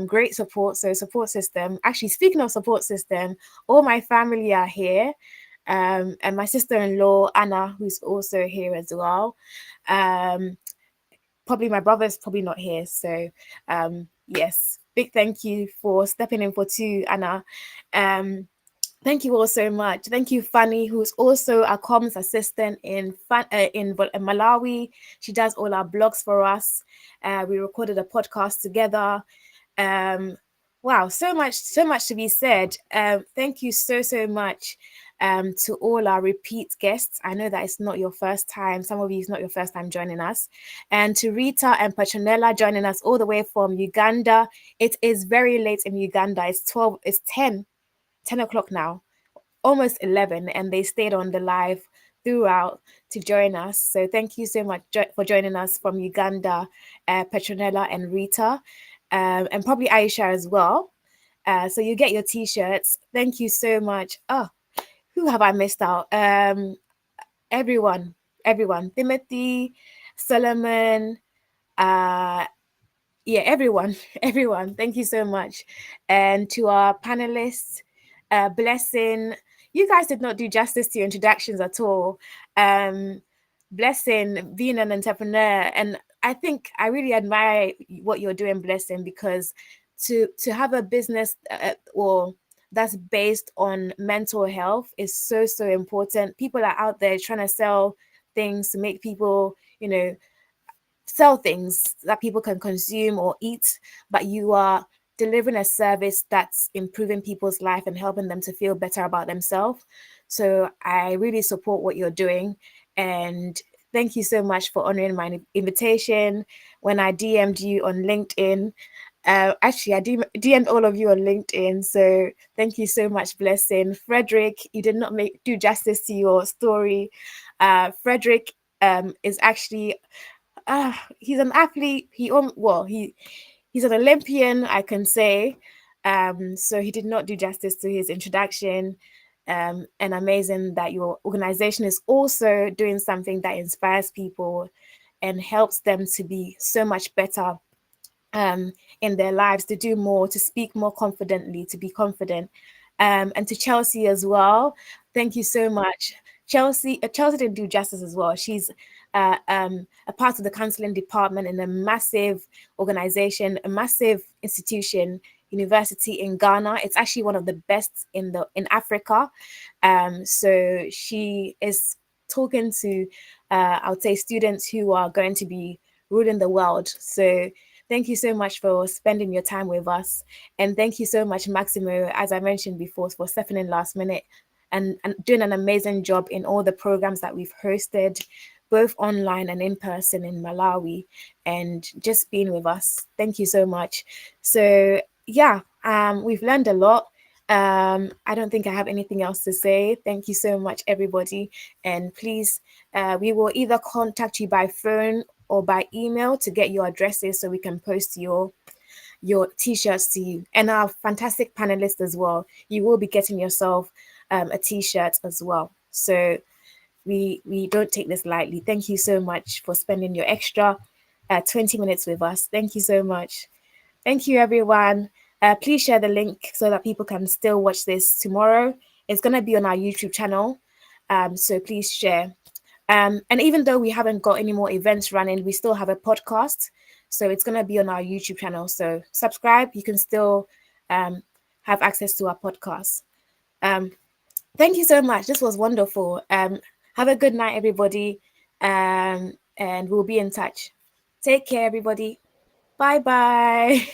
Great support. So support system. Actually, speaking of support system, all my family are here. And my sister-in-law Anna, who's also here as well. Probably my brother's probably not here, so yes, big thank you for stepping in for 2, Anna. Thank you all so much. Thank you, Fanny, who's also our comms assistant in Malawi. She does all our blogs for us. We recorded a podcast together. Wow, so much to be said. Thank you so much to all our repeat guests. I know that it's not your first time. Some of you, it's not your first time joining us. And to Rita and Petronella joining us all the way from Uganda. It is very late in Uganda. It's 10 o'clock now, almost 11, and they stayed on the live throughout to join us. So thank you so much for joining us from Uganda, Petronella and Rita, and probably Aisha as well. So you get your t-shirts. Thank you so much. Oh, who have I missed out? Everyone. Timothy, Solomon, everyone. Thank you so much. And to our panelists, Blessing, you guys did not do justice to your introductions at all. Blessing, being an entrepreneur, and I think I really admire what you're doing, Blessing, because to have a business or that's based on mental health is so important. People are out there trying to sell things to make people, sell things that people can consume or eat, but you are delivering a service that's improving people's life and helping them to feel better about themselves. So I really support what you're doing. And thank you so much for honoring my invitation. When I DM'd you on LinkedIn, actually, I DM'd all of you on LinkedIn. So thank you so much, Blessing. Frederick, you did not do justice to your story. Frederick is actually he's an athlete. He's an Olympian, I can say. So he did not do justice to his introduction. And amazing that your organization is also doing something that inspires people and helps them to be so much better in their lives, to do more, to speak more confidently, to be confident. And to Chelsea as well, thank you so much. Chelsea didn't do justice as well. She's a part of the counseling department in a massive organization, a massive institution, university in Ghana. It's actually one of the best in Africa. So she is talking to, I would say, students who are going to be ruling the world. So thank you so much for spending your time with us. And thank you so much, Maximo, as I mentioned before, for stepping in last minute and doing an amazing job in all the programs that we've hosted, both online and in person in Malawi, and just being with us. Thank you so much. So yeah, we've learned a lot. I don't think I have anything else to say. Thank you so much, everybody. And please, we will either contact you by phone or by email to get your addresses so we can post your t-shirts to you, and our fantastic panelists as well. You will be getting yourself a t-shirt as well. So we don't take this lightly. Thank you so much for spending your extra 20 minutes with us. Thank you so much. Thank you, everyone. Please share the link so that people can still watch this tomorrow. It's going to be on our YouTube channel. So please share. And even though we haven't got any more events running, we still have a podcast. So it's going to be on our YouTube channel. So subscribe. You can still have access to our podcast. Thank you so much. This was wonderful. Have a good night, everybody. And we'll be in touch. Take care, everybody. Bye-bye.